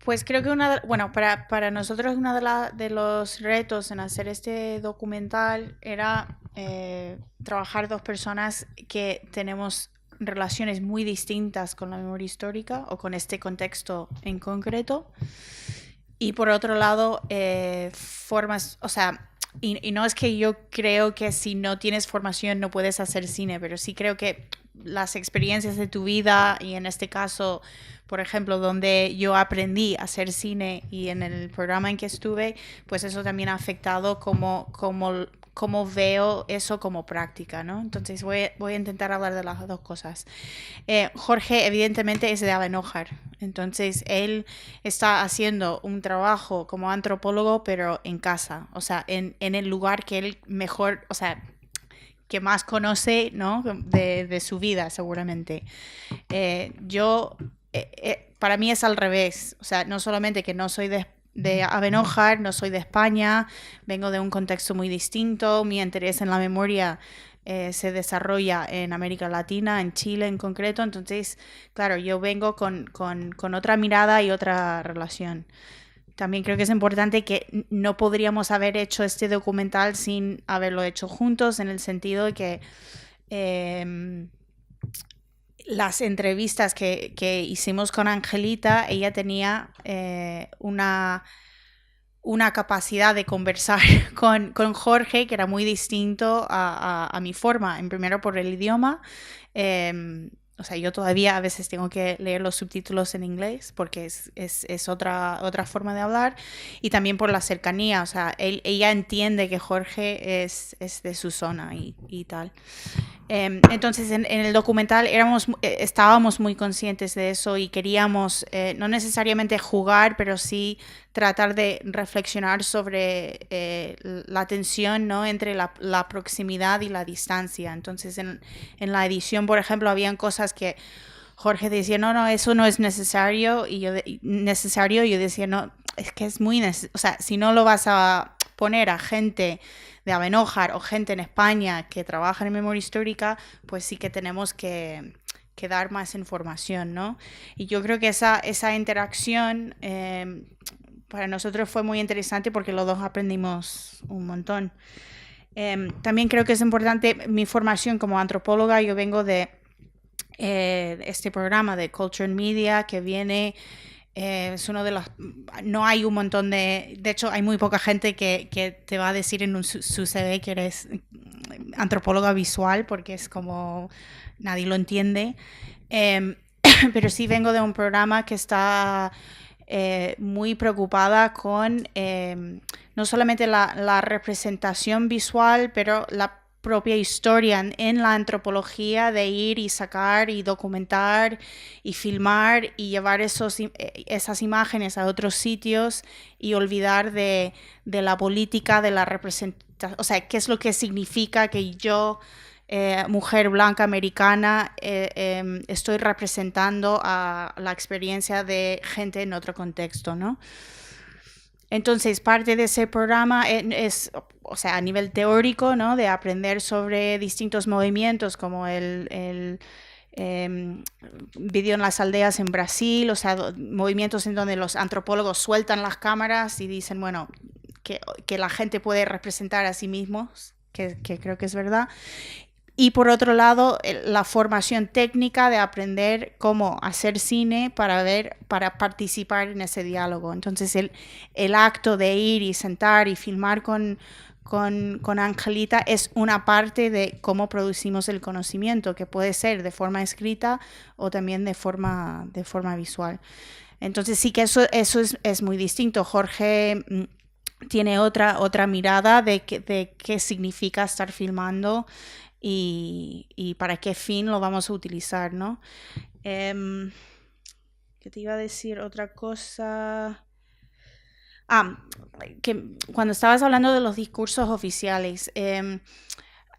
Pues creo que para nosotros uno de los retos en hacer este documental era trabajar dos personas que tenemos relaciones muy distintas con la memoria histórica o con este contexto en concreto. Y por otro lado, formas, o sea, y no es que yo creo que si no tienes formación no puedes hacer cine, pero sí creo que las experiencias de tu vida y en este caso, por ejemplo, donde yo aprendí a hacer cine y en el programa en que estuve, pues eso también ha afectado cómo veo eso como práctica, ¿no? Entonces voy a intentar hablar de las dos cosas. Jorge evidentemente es de Abenójar, entonces él está haciendo un trabajo como antropólogo pero en casa, o sea, en el lugar que él mejor, o sea, que más conoce, ¿no? de su vida seguramente. Para mí es al revés, o sea, no solamente que no soy de Abenójar, no soy de España, vengo de un contexto muy distinto, mi interés en la memoria se desarrolla en América Latina, en Chile en concreto, entonces, claro, yo vengo con otra mirada y otra relación. También creo que es importante que no podríamos haber hecho este documental sin haberlo hecho juntos, en el sentido de que las entrevistas que hicimos con Angelita, ella tenía una capacidad de conversar con Jorge que era muy distinto a mi forma, en primero por el idioma. O sea, yo todavía a veces tengo que leer los subtítulos en inglés porque es otra forma de hablar, y también por la cercanía, o sea, ella entiende que Jorge es de su zona y tal. Entonces en el documental estábamos muy conscientes de eso y queríamos no necesariamente jugar, pero sí tratar de reflexionar sobre la tensión, ¿no? Entre la proximidad y la distancia. Entonces en la edición, por ejemplo, habían cosas que Jorge decía, no, eso no es necesario, y yo decía, no, es que es muy necesario, o sea, si no lo vas a poner a gente de Abenójar o gente en España que trabaja en memoria histórica, pues sí que tenemos que dar más información, ¿no? Y yo creo que esa interacción para nosotros fue muy interesante porque los dos aprendimos un montón. También creo que es importante mi formación como antropóloga. Yo vengo de este programa de Culture and Media que viene... es uno de los... No hay un montón de... De hecho, hay muy poca gente que te va a decir en su CV que eres antropóloga visual, porque es como... Nadie lo entiende. Pero sí vengo de un programa que está muy preocupada con no solamente la representación visual, pero la propia historia en la antropología, de ir y sacar y documentar y filmar y llevar esas imágenes a otros sitios y olvidar de la política, de la representación, o sea, qué es lo que significa que yo, mujer blanca americana, estoy representando a la experiencia de gente en otro contexto, ¿no? Entonces, parte de ese programa es, o sea, a nivel teórico, ¿no? De aprender sobre distintos movimientos como el vídeo en las aldeas en Brasil, o sea, movimientos en donde los antropólogos sueltan las cámaras y dicen, bueno, que la gente puede representar a sí mismos, que creo que es verdad. Y por otro lado, la formación técnica de aprender cómo hacer cine para participar en ese diálogo. Entonces el acto de ir y sentar y filmar con Angelita es una parte de cómo producimos el conocimiento, que puede ser de forma escrita o también de forma visual. Entonces sí que eso es muy distinto. Jorge tiene otra mirada de qué significa estar filmando y para qué fin lo vamos a utilizar, ¿no? ¿Qué te iba a decir? Otra cosa... que cuando estabas hablando de los discursos oficiales,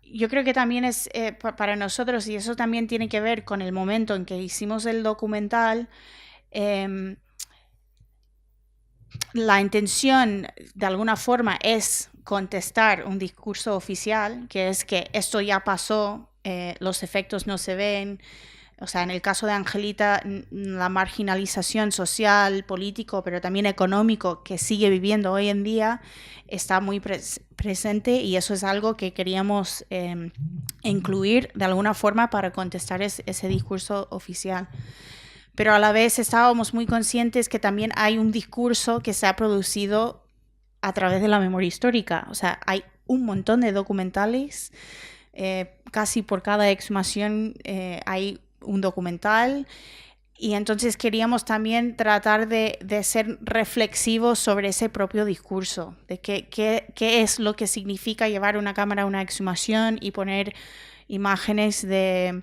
yo creo que también es para nosotros, y eso también tiene que ver con el momento en que hicimos el documental, la intención de alguna forma es contestar un discurso oficial, que es que esto ya pasó, los efectos no se ven. O sea, en el caso de Angelita, la marginalización social, político, pero también económico que sigue viviendo hoy en día está muy presente, y eso es algo que queríamos incluir de alguna forma para contestar ese discurso oficial. Pero a la vez estábamos muy conscientes que también hay un discurso que se ha producido a través de la memoria histórica. O sea, hay un montón de documentales, casi por cada exhumación hay un documental, y entonces queríamos también tratar de ser reflexivos sobre ese propio discurso, de qué es lo que significa llevar una cámara a una exhumación y poner imágenes de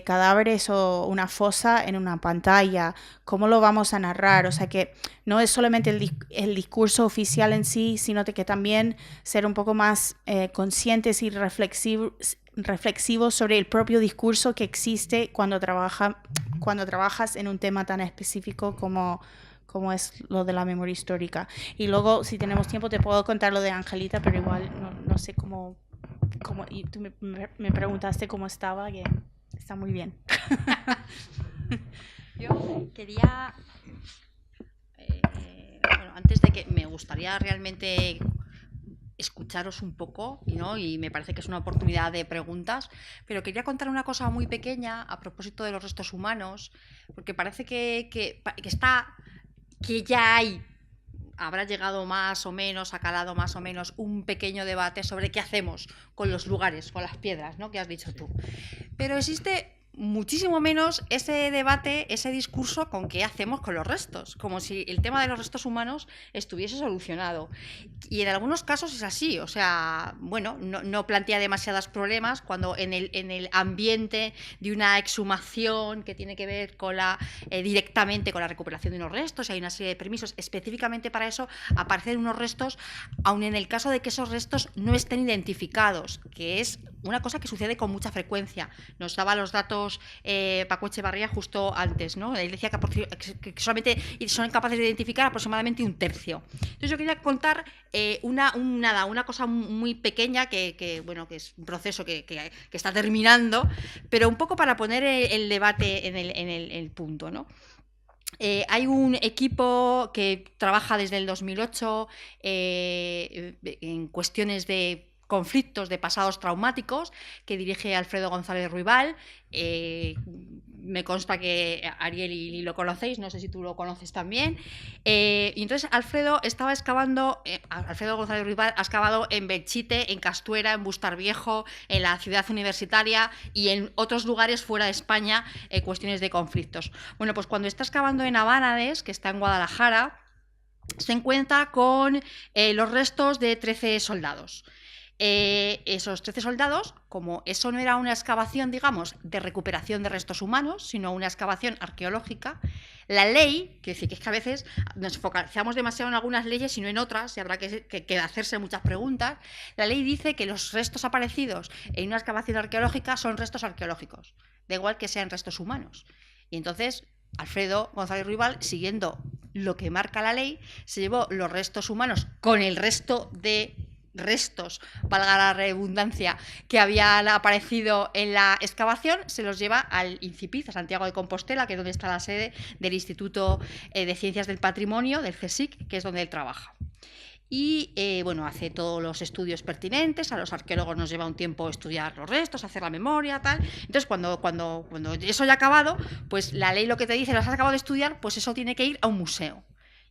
cadáveres o una fosa en una pantalla, cómo lo vamos a narrar. O sea, que no es solamente el discurso oficial en sí, sino que también ser un poco más conscientes y reflexivos sobre el propio discurso que existe cuando trabajas en un tema tan específico como es lo de la memoria histórica. Y luego, si tenemos tiempo, te puedo contar lo de Angelita, pero igual no sé cómo y tú me preguntaste cómo estaba, que está muy bien. Yo quería, bueno, antes de que me gustaría realmente escucharos un poco, ¿no? Y me parece que es una oportunidad de preguntas, pero quería contar una cosa muy pequeña a propósito de los restos humanos, porque parece que ya habrá llegado más o menos, ha calado más o menos un pequeño debate sobre qué hacemos con los lugares, con las piedras, ¿no? Que has dicho tú. Pero existe muchísimo menos ese debate, ese discurso con qué hacemos con los restos, como si el tema de los restos humanos estuviese solucionado. Y en algunos casos es así, o sea, bueno, no plantea demasiados problemas cuando en el ambiente de una exhumación que tiene que ver con directamente con la recuperación de unos restos, y hay una serie de permisos específicamente para eso, aparecen unos restos, aun en el caso de que esos restos no estén identificados, que es una cosa que sucede con mucha frecuencia. Nos daba los datos Paco Echevarría justo antes, ¿no? Él decía que solamente son capaces de identificar aproximadamente un tercio. Entonces yo quería contar una cosa muy pequeña que es un proceso que está terminando, pero un poco para poner el debate en el punto, ¿no? Hay un equipo que trabaja desde el 2008 en cuestiones de conflictos de pasados traumáticos, que dirige Alfredo González Ruibal. Me consta que Ariel y lo conocéis, no sé si tú lo conoces también. Y entonces Alfredo estaba excavando, Alfredo González Ruibal ha excavado en Belchite, en Castuera, en Bustarviejo, en la ciudad universitaria y en otros lugares fuera de España, cuestiones de conflictos. Bueno, pues cuando está excavando en Abánades, que está en Guadalajara, se encuentra con los restos de 13 soldados. Esos 13 soldados, como eso no era una excavación, digamos, de recuperación de restos humanos, sino una excavación arqueológica, la ley, quiero decir que es que a veces nos focalizamos demasiado en algunas leyes y no en otras, y habrá que hacerse muchas preguntas. La ley dice que los restos aparecidos en una excavación arqueológica son restos arqueológicos, da igual que sean restos humanos. Y entonces Alfredo González Ruibal, siguiendo lo que marca la ley, se llevó los restos humanos con el resto de restos, valga la redundancia, que habían aparecido en la excavación, se los lleva al INCIPIZ, a Santiago de Compostela, que es donde está la sede del Instituto de Ciencias del Patrimonio, del CSIC, que es donde él trabaja. Y hace todos los estudios pertinentes. A los arqueólogos nos lleva un tiempo estudiar los restos, hacer la memoria, tal. Entonces, cuando eso ya ha acabado, pues la ley lo que te dice, los has acabado de estudiar, pues eso tiene que ir a un museo.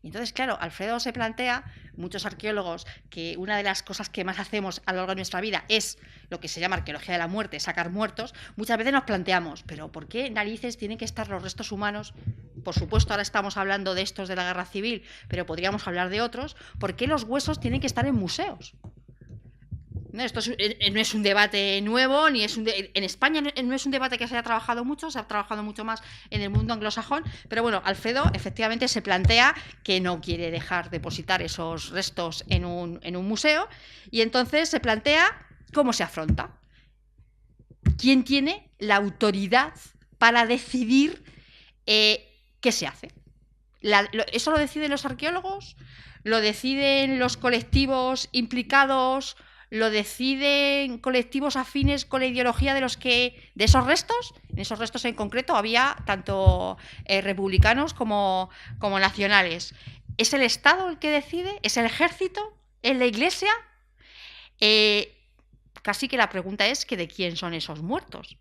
Y entonces, claro, Alfredo se plantea, muchos arqueólogos, que una de las cosas que más hacemos a lo largo de nuestra vida es lo que se llama arqueología de la muerte, sacar muertos. Muchas veces nos planteamos, ¿pero por qué narices tienen que estar los restos humanos? Por supuesto, ahora estamos hablando de estos de la Guerra Civil, pero podríamos hablar de otros. ¿Por qué los huesos tienen que estar en museos? Esto no es un debate nuevo, ni es en España no es un debate que se haya trabajado mucho, se ha trabajado mucho más en el mundo anglosajón, pero bueno, Alfredo efectivamente se plantea que no quiere dejar depositar esos restos en un museo, y entonces se plantea cómo se afronta. ¿Quién tiene la autoridad para decidir qué se hace? ¿Eso lo deciden los arqueólogos? ¿Lo deciden los colectivos implicados? ¿Lo deciden colectivos afines con la ideología de esos restos? En esos restos en concreto había tanto republicanos como nacionales. ¿Es el Estado el que decide? ¿Es el ejército? ¿Es la Iglesia? Casi que la pregunta es que de quién son esos muertos.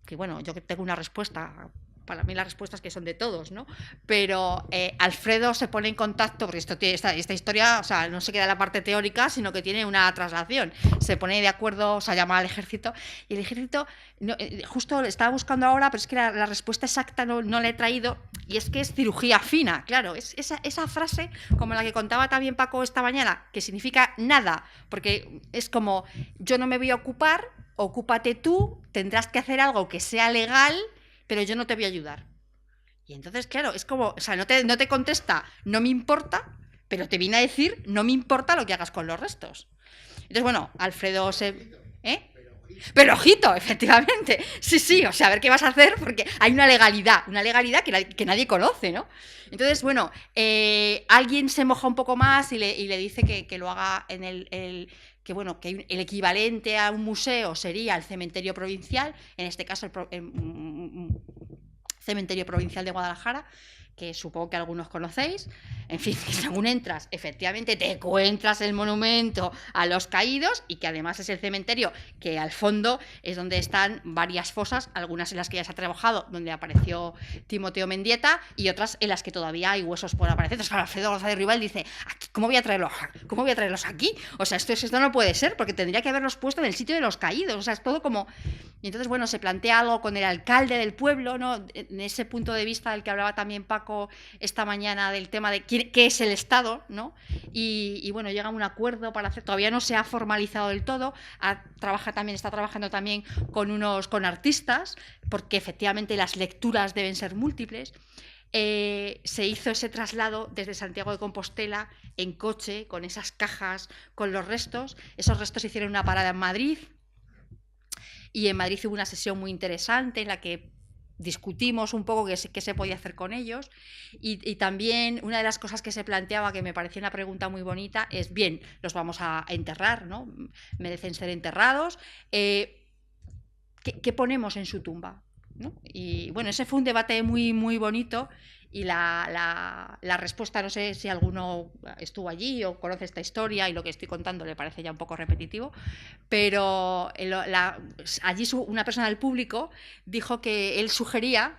Que bueno, yo tengo una respuesta. Para mí las respuestas que son de todos, ¿no? Pero Alfredo se pone en contacto, porque esta historia, o sea, no se queda en la parte teórica, sino que tiene una traslación. Se pone de acuerdo, o sea, llama al ejército, y el ejército, justo estaba buscando ahora, pero es que la respuesta exacta no la he traído, y es que es cirugía fina, claro, es esa frase, como la que contaba también Paco esta mañana, que significa nada, porque es como, yo no me voy a ocupar, ocúpate tú, tendrás que hacer algo que sea legal, pero yo no te voy a ayudar. Y entonces, claro, es como, o sea, no te contesta, no me importa, pero te viene a decir, no me importa lo que hagas con los restos. Entonces, bueno, Alfredo se... Pero ojito, efectivamente. Sí, o sea, a ver qué vas a hacer, porque hay una legalidad que nadie conoce, ¿no? Entonces, bueno, alguien se moja un poco más y le dice que lo haga en el el equivalente a un museo sería el cementerio provincial, en este caso el cementerio provincial de Guadalajara, que supongo que algunos conocéis. En fin, que según entras, efectivamente te encuentras el monumento a los caídos, y que además es el cementerio que al fondo es donde están varias fosas, algunas en las que ya se ha trabajado, donde apareció Timoteo Mendieta, y otras en las que todavía hay huesos por aparecer. Entonces, claro, Alfredo González Rival dice, ¿cómo voy a traerlos aquí? O sea, esto no puede ser, porque tendría que haberlos puesto en el sitio de los caídos. O sea, es todo como... Y entonces, bueno, se plantea algo con el alcalde del pueblo, ¿no? En ese punto de vista del que hablaba también Paco esta mañana, del tema de qué es el Estado, ¿no? Y bueno, llega a un acuerdo para hacer, todavía no se ha formalizado del todo, está trabajando también con artistas, porque efectivamente las lecturas deben ser múltiples. Se hizo ese traslado desde Santiago de Compostela en coche, con esas cajas, con los restos. Esos restos hicieron una parada en Madrid, y en Madrid hubo una sesión muy interesante en la que discutimos un poco qué se podía hacer con ellos, y también una de las cosas que se planteaba, que me pareció una pregunta muy bonita, es, bien, los vamos a enterrar, ¿no? Merecen ser enterrados, ¿qué ponemos en su tumba? ¿No? Y bueno, ese fue un debate muy, muy bonito, y la respuesta, no sé si alguno estuvo allí o conoce esta historia y lo que estoy contando le parece ya un poco repetitivo, pero allí una persona del público dijo que él sugería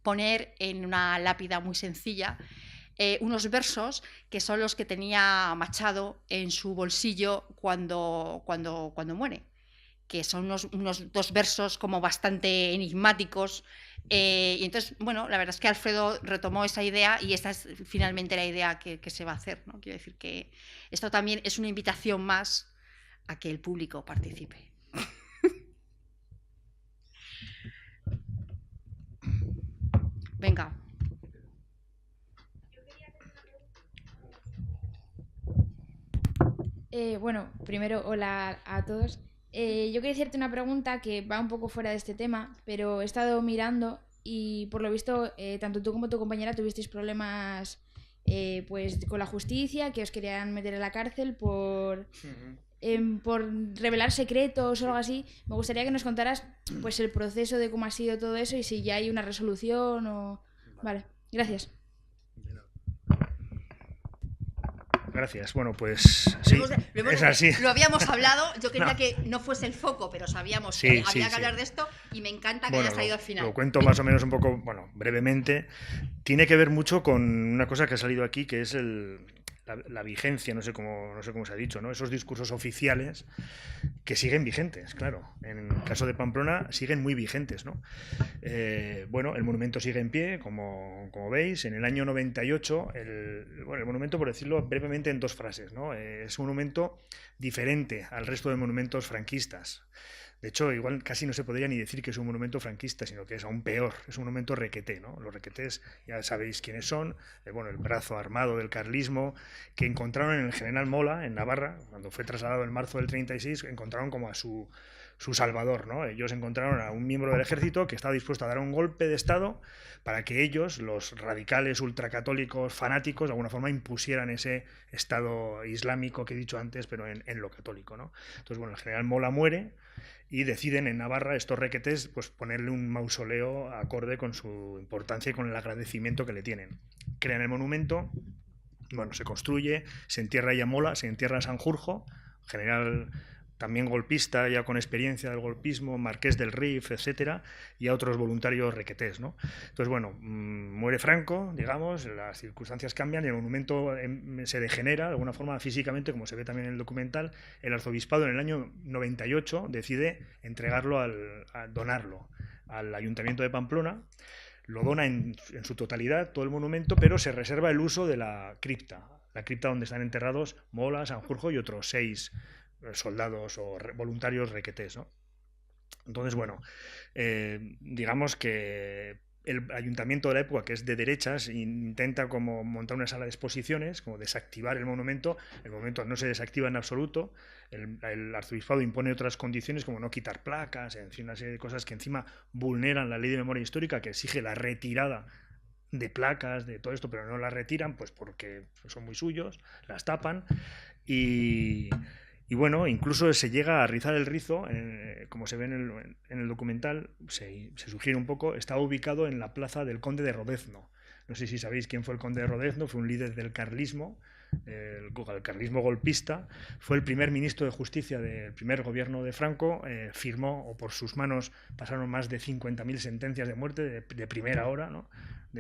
poner en una lápida muy sencilla unos versos que son los que tenía Machado en su bolsillo cuando muere, que son unos dos versos como bastante enigmáticos. Y entonces, bueno, la verdad es que Alfredo retomó esa idea, y esta es finalmente la idea que se va a hacer, ¿no? Quiero decir que esto también es una invitación más a que el público participe. Venga. Bueno, primero, hola a todos. Yo quería hacerte una pregunta que va un poco fuera de este tema, pero he estado mirando y por lo visto tanto tú como tu compañera tuvisteis problemas pues con la justicia, que os querían meter en la cárcel por revelar secretos o algo así. Me gustaría que nos contaras pues el proceso de cómo ha sido todo eso y si ya hay una resolución o... Vale, gracias. Gracias. Bueno, pues sí, es así. Lo habíamos hablado, yo quería que no fuese el foco, pero sabíamos que había que hablar de esto, y me encanta que hayas traído al final. Lo cuento más o menos un poco, bueno, brevemente. Tiene que ver mucho con una cosa que ha salido aquí, que es la vigencia, no sé cómo se ha dicho, ¿no? Esos discursos oficiales que siguen vigentes, claro. En el caso de Pamplona siguen muy vigentes, ¿no? Bueno, el monumento sigue en pie, como veis. En el año 98, el monumento, por decirlo brevemente en dos frases, ¿no? Es un monumento diferente al resto de monumentos franquistas. De hecho, igual casi no se podría ni decir que es un monumento franquista, sino que es aún peor, es un monumento requeté, ¿no? Los requetés ya sabéis quiénes son, el brazo armado del carlismo, que encontraron en el General Mola, en Navarra, cuando fue trasladado en marzo del 36, encontraron como a su su salvador, ¿no? Ellos encontraron a un miembro del ejército que estaba dispuesto a dar un golpe de Estado para que ellos, los radicales ultracatólicos fanáticos, de alguna forma impusieran ese Estado islámico que he dicho antes, pero en lo católico, ¿no? Entonces, bueno, el general Mola muere y deciden en Navarra estos requetés pues ponerle un mausoleo acorde con su importancia y con el agradecimiento que le tienen. Crean el monumento, bueno, se construye, se entierra ahí a Mola, se entierra a Sanjurjo, general también golpista, ya con experiencia del golpismo, marqués del Rif, etcétera, y a otros voluntarios requetés, ¿no? Entonces, bueno, muere Franco, digamos, las circunstancias cambian y el monumento se degenera de alguna forma físicamente, como se ve también en el documental. El arzobispado en el año 98 decide entregarlo, donarlo al Ayuntamiento de Pamplona. Lo dona en su totalidad, todo el monumento, pero se reserva el uso de la cripta donde están enterrados Mola, Sanjurjo y otros 6 soldados o voluntarios requetés, ¿no? Entonces, bueno, digamos que el ayuntamiento de la época, que es de derechas, intenta como montar una sala de exposiciones, como desactivar el monumento no se desactiva en absoluto, el arzobispado impone otras condiciones como no quitar placas, en fin, una serie de cosas que encima vulneran la ley de memoria histórica, que exige la retirada de placas, de todo esto, pero no las retiran pues porque son muy suyos, las tapan y bueno, incluso se llega a rizar el rizo, como se ve en el documental, se sugiere un poco, está ubicado en la plaza del Conde de Rodezno. No sé si sabéis quién fue el Conde de Rodezno, fue un líder del carlismo, el carlismo golpista, fue el primer ministro de Justicia del primer gobierno de Franco, firmó, o por sus manos pasaron más de 50.000 sentencias de muerte de primera hora, ¿no?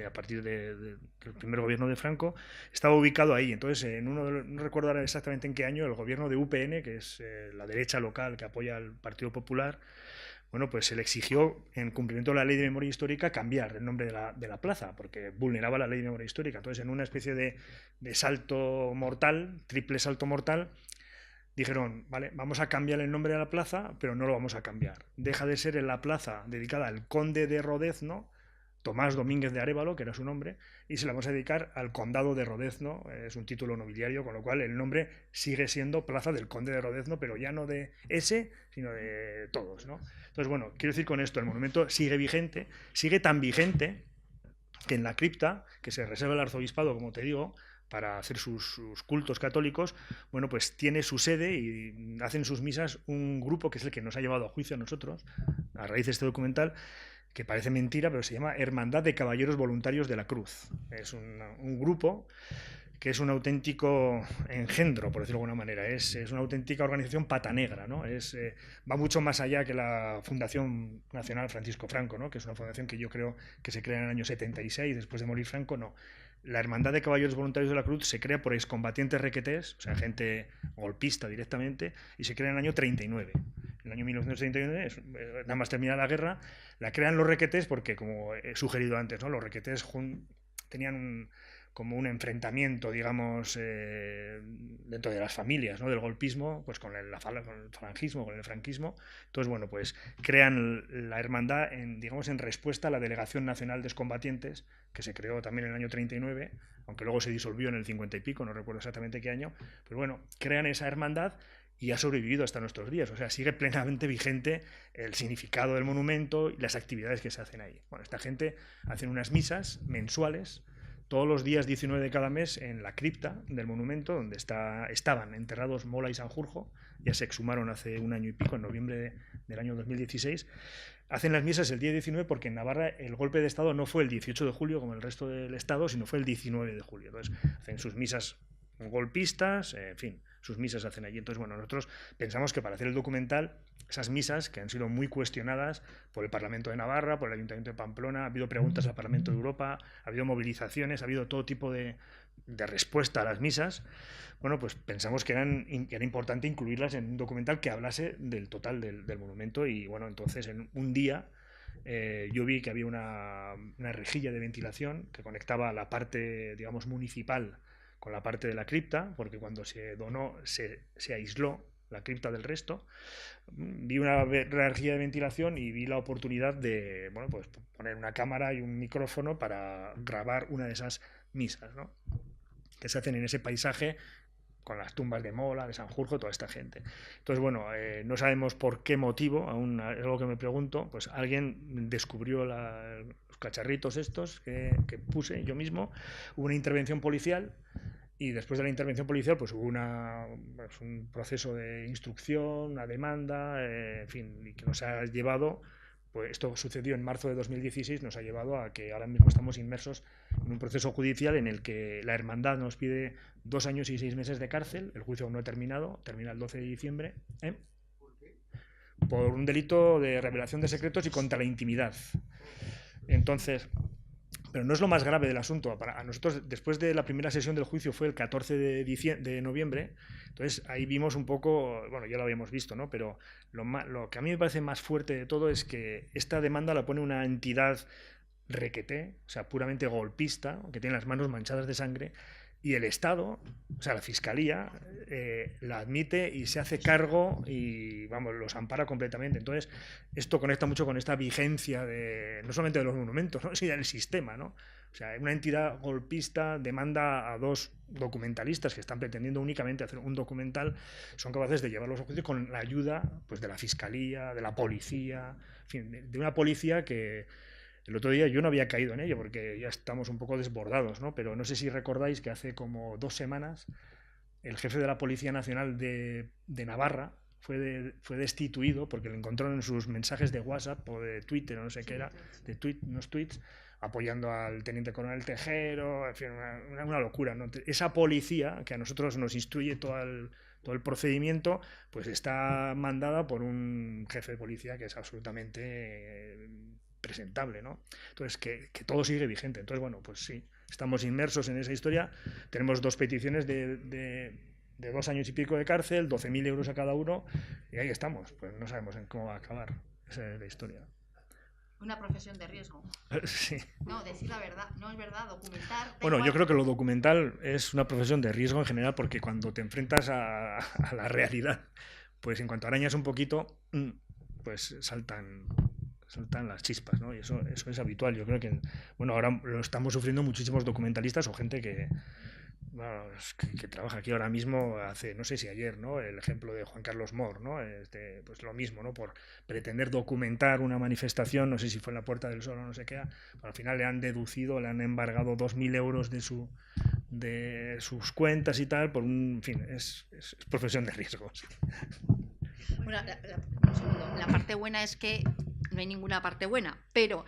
A partir del primer gobierno de Franco, estaba ubicado ahí. Entonces, no recuerdo ahora exactamente en qué año, el gobierno de UPN, que es la derecha local que apoya al Partido Popular, bueno, pues se le exigió, en cumplimiento de la ley de memoria histórica, cambiar el nombre de la plaza, porque vulneraba la ley de memoria histórica. Entonces, en una especie de salto mortal, triple salto mortal, dijeron, vale, vamos a cambiar el nombre de la plaza, pero no lo vamos a cambiar. Deja de ser en la plaza dedicada al conde de Rodezno, Tomás Domínguez de Arévalo, que era su nombre, y se la vamos a dedicar al condado de Rodezno, es un título nobiliario, con lo cual el nombre sigue siendo Plaza del Conde de Rodezno, pero ya no de ese, sino de todos, ¿no? Entonces, bueno, quiero decir con esto, el monumento sigue vigente, sigue tan vigente que en la cripta, que se reserva el arzobispado, como te digo, para hacer sus cultos católicos, bueno, pues tiene su sede y hacen sus misas un grupo que es el que nos ha llevado a juicio a nosotros, a raíz de este documental, que parece mentira, pero se llama Hermandad de Caballeros Voluntarios de la Cruz. Es un grupo que es un auténtico engendro, por decirlo de alguna manera. Es una auténtica organización pata negra, ¿no? Va mucho más allá que la Fundación Nacional Francisco Franco, ¿no? Que es una fundación que yo creo que se crea en el año 76, después de morir Franco, no. La Hermandad de Caballeros Voluntarios de la Cruz se crea por excombatientes requetés, o sea, gente golpista directamente, y se crea en el año 39. En el año 1939, nada más termina la guerra, la crean los requetés porque, como he sugerido antes, ¿no? Los requetés tenían como un enfrentamiento, digamos, dentro de las familias, ¿no? Del golpismo, pues con el falangismo, con el franquismo. Entonces, bueno, pues crean la hermandad digamos, en respuesta a la Delegación Nacional de Excombatientes, que se creó también en el año 39, aunque luego se disolvió en el 50 y pico, no recuerdo exactamente qué año. Pues bueno, crean esa hermandad y ha sobrevivido hasta nuestros días. O sea, sigue plenamente vigente el significado del monumento y las actividades que se hacen ahí. Bueno, esta gente hacen unas misas mensuales todos los días 19 de cada mes en la cripta del monumento, donde estaban enterrados Mola y Sanjurjo, ya se exhumaron hace un año y pico, en noviembre del año 2016. Hacen las misas el día 19 porque en Navarra el golpe de Estado no fue el 18 de julio como el resto del Estado, sino fue el 19 de julio. Entonces hacen sus misas golpistas, en fin, sus misas hacen allí. Entonces, bueno, nosotros pensamos que para hacer el documental, esas misas que han sido muy cuestionadas por el Parlamento de Navarra, por el Ayuntamiento de Pamplona, ha habido preguntas al Parlamento de Europa, ha habido movilizaciones, ha habido todo tipo de respuesta a las misas. Bueno, pues pensamos que era importante incluirlas en un documental que hablase del total del monumento y, bueno, entonces en un día yo vi que había una rejilla de ventilación que conectaba la parte, digamos, municipal con la parte de la cripta, porque cuando se donó se aisló la cripta del resto. Vi una rejilla de ventilación y vi la oportunidad de, bueno, pues poner una cámara y un micrófono para grabar una de esas misas, ¿no? Que se hacen en ese paisaje con las tumbas de Mola, de Sanjurjo, toda esta gente. Entonces, bueno, no sabemos por qué motivo, aún es algo que me pregunto, pues alguien descubrió los cacharritos estos que puse yo mismo, hubo una intervención policial y después de la intervención policial pues hubo un proceso de instrucción, una demanda, en fin, y que nos ha llevado, pues esto sucedió en marzo de 2016, nos ha llevado a que ahora mismo estamos inmersos en un proceso judicial en el que la hermandad nos pide 2 años y 6 meses de cárcel, el juicio aún no ha terminado, termina el 12 de diciembre, por un delito de revelación de secretos y contra la intimidad. Entonces, pero no es lo más grave del asunto. A nosotros, después de la primera sesión del juicio fue el 14 de noviembre, entonces ahí vimos un poco, bueno, ya lo habíamos visto, ¿no? Pero lo que a mí me parece más fuerte de todo es que esta demanda la pone una entidad requeté, o sea, puramente golpista, que tiene las manos manchadas de sangre, y el Estado, o sea, la Fiscalía, la admite y se hace cargo y, vamos, los ampara completamente. Entonces, esto conecta mucho con esta vigencia no solamente de los monumentos, ¿no?, sino del sistema, ¿no? O sea, una entidad golpista demanda a 2 documentalistas que están pretendiendo únicamente hacer un documental, son capaces de llevarlos a juicio con la ayuda, pues, de la Fiscalía, de la policía, en fin, de una policía que... El otro día yo no había caído en ello porque ya estamos un poco desbordados, ¿no? Pero no sé si recordáis que hace como 2 semanas el jefe de la Policía Nacional de Navarra fue destituido porque le encontraron en sus mensajes de WhatsApp o de Twitter, o no sé qué era, unos tweets apoyando al teniente coronel Tejero, en fin, una locura, ¿no? Esa policía que a nosotros nos instruye todo el procedimiento, pues está mandada por un jefe de policía que es absolutamente... presentable, ¿no? Entonces, que todo sigue vigente. Entonces, bueno, pues sí, estamos inmersos en esa historia. Tenemos 2 peticiones de 2 años y pico de cárcel, 12.000 euros a cada uno, y ahí estamos. Pues no sabemos en cómo va a acabar. Esa es la historia. Una profesión de riesgo. Sí. No, decir la verdad. No es verdad, documentar. Bueno, yo creo que lo documental es una profesión de riesgo en general porque cuando te enfrentas a la realidad, pues en cuanto arañas un poquito, pues saltan las chispas, ¿no? Y eso es habitual. Yo creo que, bueno, ahora lo estamos sufriendo muchísimos documentalistas o gente que trabaja aquí ahora mismo, hace, no sé si ayer, ¿no? El ejemplo de Juan Carlos Mor, ¿no? Pues lo mismo, ¿no? Por pretender documentar una manifestación, no sé si fue en la Puerta del Sol o no sé qué, pero al final le han deducido, le han embargado 2.000 euros de sus cuentas y tal, en fin, es profesión de riesgo. Sí. Bueno, la parte buena es que no hay ninguna parte buena, pero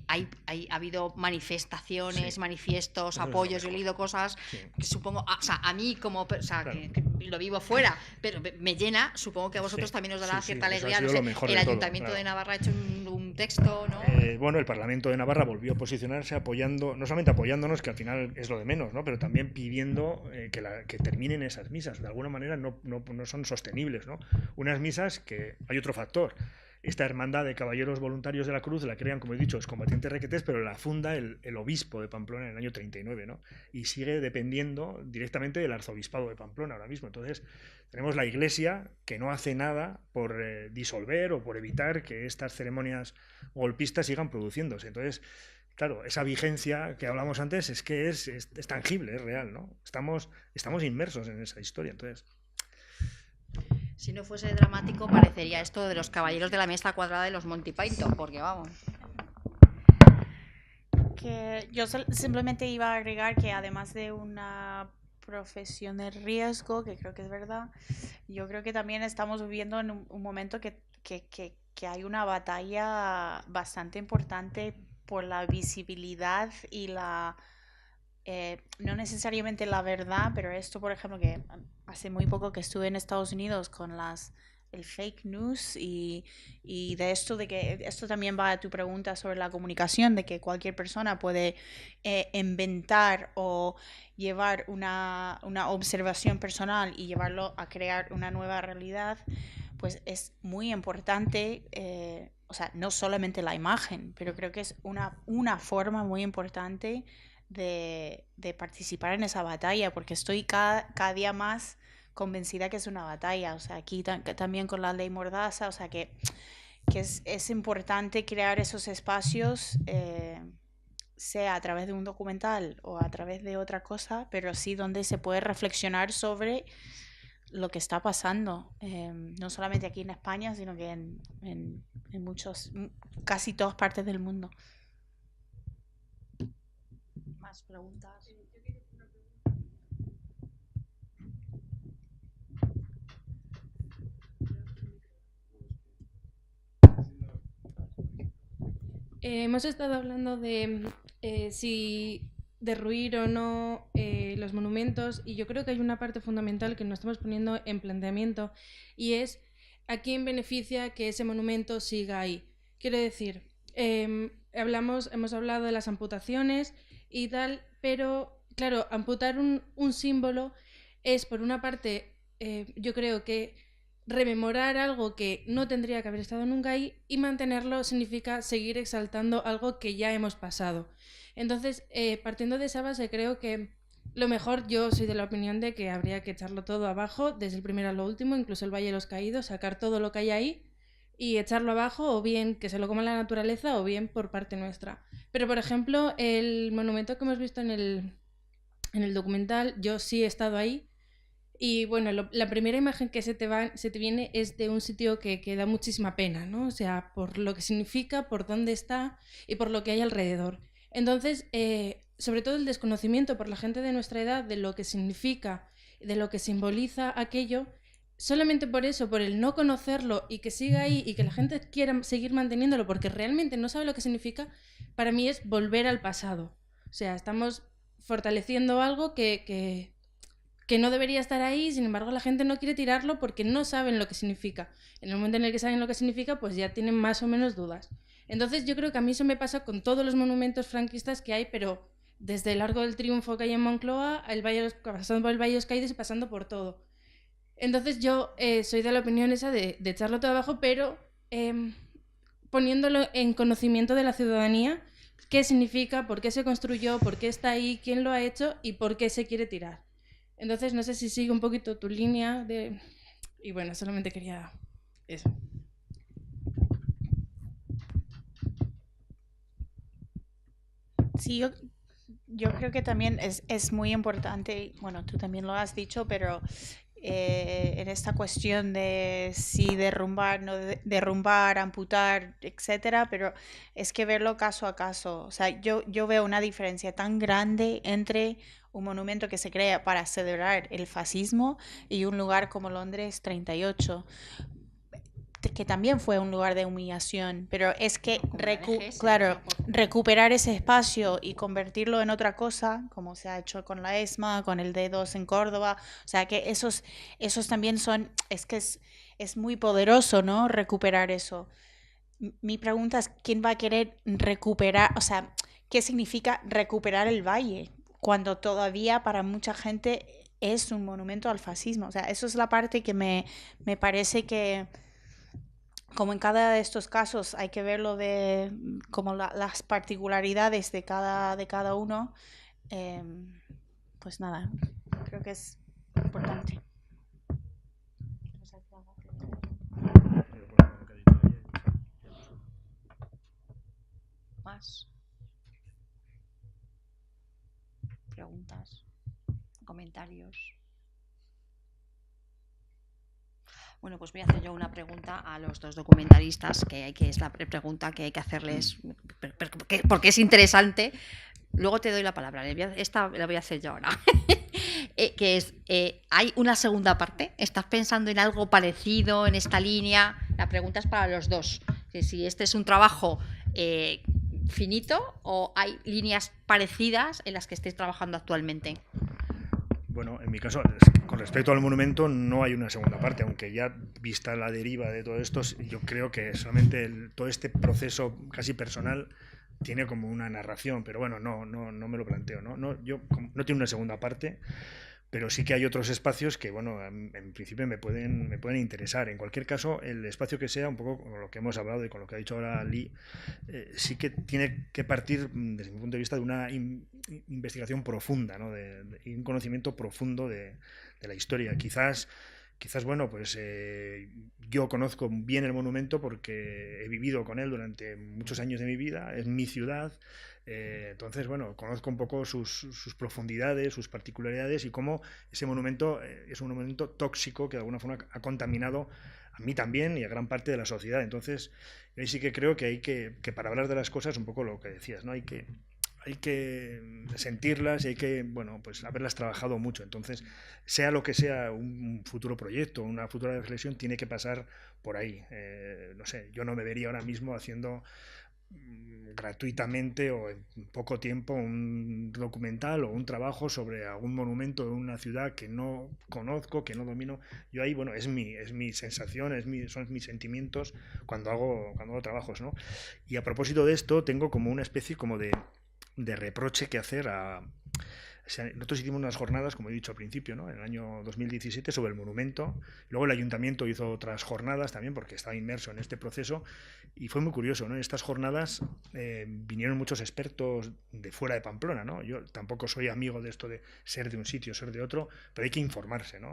ha habido manifestaciones, manifiestos, apoyos, yo he leído cosas que supongo, o sea, a mí como, claro, que lo vivo fuera, pero me llena, supongo que a vosotros también os dará cierta alegría, no sé, el Ayuntamiento de Navarra ha hecho un texto, ¿no? Bueno, el Parlamento de Navarra volvió a posicionarse apoyando, no solamente apoyándonos, que al final es lo de menos, ¿no? Pero también pidiendo que terminen esas misas, de alguna manera no son sostenibles, ¿no? Unas misas que hay otro factor. Esta hermandad de caballeros voluntarios de la Cruz la crean, como he dicho, los combatientes requetés, pero la funda el obispo de Pamplona en el año 39, ¿no? Y sigue dependiendo directamente del arzobispado de Pamplona ahora mismo. Entonces, tenemos la Iglesia que no hace nada por disolver o por evitar que estas ceremonias golpistas sigan produciéndose. Entonces, claro, esa vigencia que hablamos antes es que es tangible, es real, ¿no? Estamos inmersos en esa historia, entonces... Si no fuese dramático, parecería esto de los caballeros de la mesa cuadrada de los Monty Python, porque vamos. Que yo simplemente iba a agregar que además de una profesión de riesgo, que creo que es verdad, yo creo que también estamos viviendo en un momento que hay una batalla bastante importante por la visibilidad y no necesariamente la verdad, pero esto, por ejemplo, que hace muy poco que estuve en Estados Unidos con el fake news y de esto, de que esto también va a tu pregunta sobre la comunicación, de que cualquier persona puede inventar o llevar una observación personal y llevarlo a crear una nueva realidad, pues es muy importante, o sea, no solamente la imagen, pero creo que es una forma muy importante de participar en esa batalla, porque estoy cada día más convencida que es una batalla, o sea, aquí también con la ley Mordaza, o sea, que es importante crear esos espacios sea a través de un documental o a través de otra cosa, pero sí donde se puede reflexionar sobre lo que está pasando, no solamente aquí en España, sino que en casi todas partes del mundo. ¿Más preguntas? Hemos estado hablando de si derruir o no los monumentos, y yo creo que hay una parte fundamental que no estamos poniendo en planteamiento, y es a quién beneficia que ese monumento siga ahí. Quiero decir, hemos hablado de las amputaciones y tal, pero claro, amputar un símbolo es, por una parte, yo creo que rememorar algo que no tendría que haber estado nunca ahí, y mantenerlo significa seguir exaltando algo que ya hemos pasado. Entonces, partiendo de esa base, creo que lo mejor, yo soy de la opinión de que habría que echarlo todo abajo, desde el primero al último, incluso el Valle de los Caídos, sacar todo lo que hay ahí y echarlo abajo, o bien que se lo coma la naturaleza, o bien por parte nuestra. Pero, por ejemplo, el monumento que hemos visto en el documental, yo sí he estado ahí. Y bueno, la primera imagen que se te viene es de un sitio que da muchísima pena, ¿no? O sea, por lo que significa, por dónde está y por lo que hay alrededor. Entonces, sobre todo el desconocimiento por la gente de nuestra edad de lo que significa, de lo que simboliza aquello, solamente por eso, por el no conocerlo y que siga ahí y que la gente quiera seguir manteniéndolo porque realmente no sabe lo que significa, para mí es volver al pasado. O sea, estamos fortaleciendo algo que no debería estar ahí, sin embargo la gente no quiere tirarlo porque no saben lo que significa. En el momento en el que saben lo que significa, pues ya tienen más o menos dudas. Entonces yo creo que a mí eso me pasa con todos los monumentos franquistas que hay, pero desde el Arco del Triunfo que hay en Moncloa, pasando por el Valle de los Caídos y pasando por todo. Entonces yo soy de la opinión esa de echarlo todo abajo, pero poniéndolo en conocimiento de la ciudadanía, qué significa, por qué se construyó, por qué está ahí, quién lo ha hecho y por qué se quiere tirar. Entonces, no sé si sigue un poquito tu línea de... Y bueno, solamente quería eso. Sí, yo creo que también es muy importante, bueno, tú también lo has dicho, pero en esta cuestión de si derrumbar, no derrumbar, amputar, etcétera, pero es que verlo caso a caso. O sea, yo veo una diferencia tan grande entre un monumento que se crea para celebrar el fascismo y un lugar como Londres 38, que también fue un lugar de humillación, pero es que claro, recuperar ese espacio y convertirlo en otra cosa, como se ha hecho con la ESMA, con el D2 en Córdoba, o sea que esos también son, es que es muy poderoso, ¿no? Recuperar eso. Mi pregunta es, ¿quién va a querer recuperar, o sea, qué significa recuperar el valle, cuando todavía para mucha gente es un monumento al fascismo? O sea, eso es la parte que me parece que, como en cada de estos casos hay que verlo de como las particularidades de cada uno, pues nada, creo que es importante. ¿Más? ¿Preguntas? ¿Comentarios? Bueno, pues voy a hacer yo una pregunta a los dos documentalistas, que es la pregunta que hay que hacerles, porque es interesante. Luego te doy la palabra, esta la voy a hacer yo ahora. Que es, ¿hay una segunda parte? ¿Estás pensando en algo parecido, en esta línea? La pregunta es para los dos, que si este es un trabajo finito o hay líneas parecidas en las que estéis trabajando actualmente. Bueno, en mi caso, con respecto al monumento, no hay una segunda parte, aunque ya vista la deriva de todo esto, yo creo que solamente todo este proceso casi personal tiene como una narración, pero bueno, no me lo planteo, yo no tiene una segunda parte, pero sí que hay otros espacios que, bueno, en principio me pueden interesar. En cualquier caso, el espacio que sea, un poco con lo que hemos hablado y con lo que ha dicho ahora Lee, sí que tiene que partir, desde mi punto de vista, de una investigación profunda, ¿no? de un conocimiento profundo de la historia. Quizás quizás, bueno, pues yo conozco bien el monumento porque he vivido con él durante muchos años de mi vida, es mi ciudad, entonces, bueno, conozco un poco sus profundidades, sus particularidades y cómo ese monumento es un monumento tóxico que de alguna forma ha contaminado a mí también y a gran parte de la sociedad. Entonces, ahí sí que creo que hay que para hablar de las cosas, un poco lo que decías, ¿no? Hay que sentirlas y hay que, bueno, pues haberlas trabajado mucho. Entonces, sea lo que sea un futuro proyecto, una futura reflexión, tiene que pasar por ahí. No sé, yo no me vería ahora mismo haciendo gratuitamente o en poco tiempo un documental o un trabajo sobre algún monumento de una ciudad que no conozco, que no domino. Yo ahí, bueno, es mi sensación, son mis sentimientos cuando hago trabajos, ¿no? Y a propósito de esto, tengo como una especie como de reproche que hacer a... O sea, nosotros hicimos unas jornadas, como he dicho al principio, ¿no? En el año 2017 sobre el monumento. Luego el ayuntamiento hizo otras jornadas también porque estaba inmerso en este proceso y fue muy curioso, ¿no? En estas jornadas vinieron muchos expertos de fuera de Pamplona, ¿no? Yo tampoco soy amigo de esto de ser de un sitio, ser de otro, pero hay que informarse, ¿no?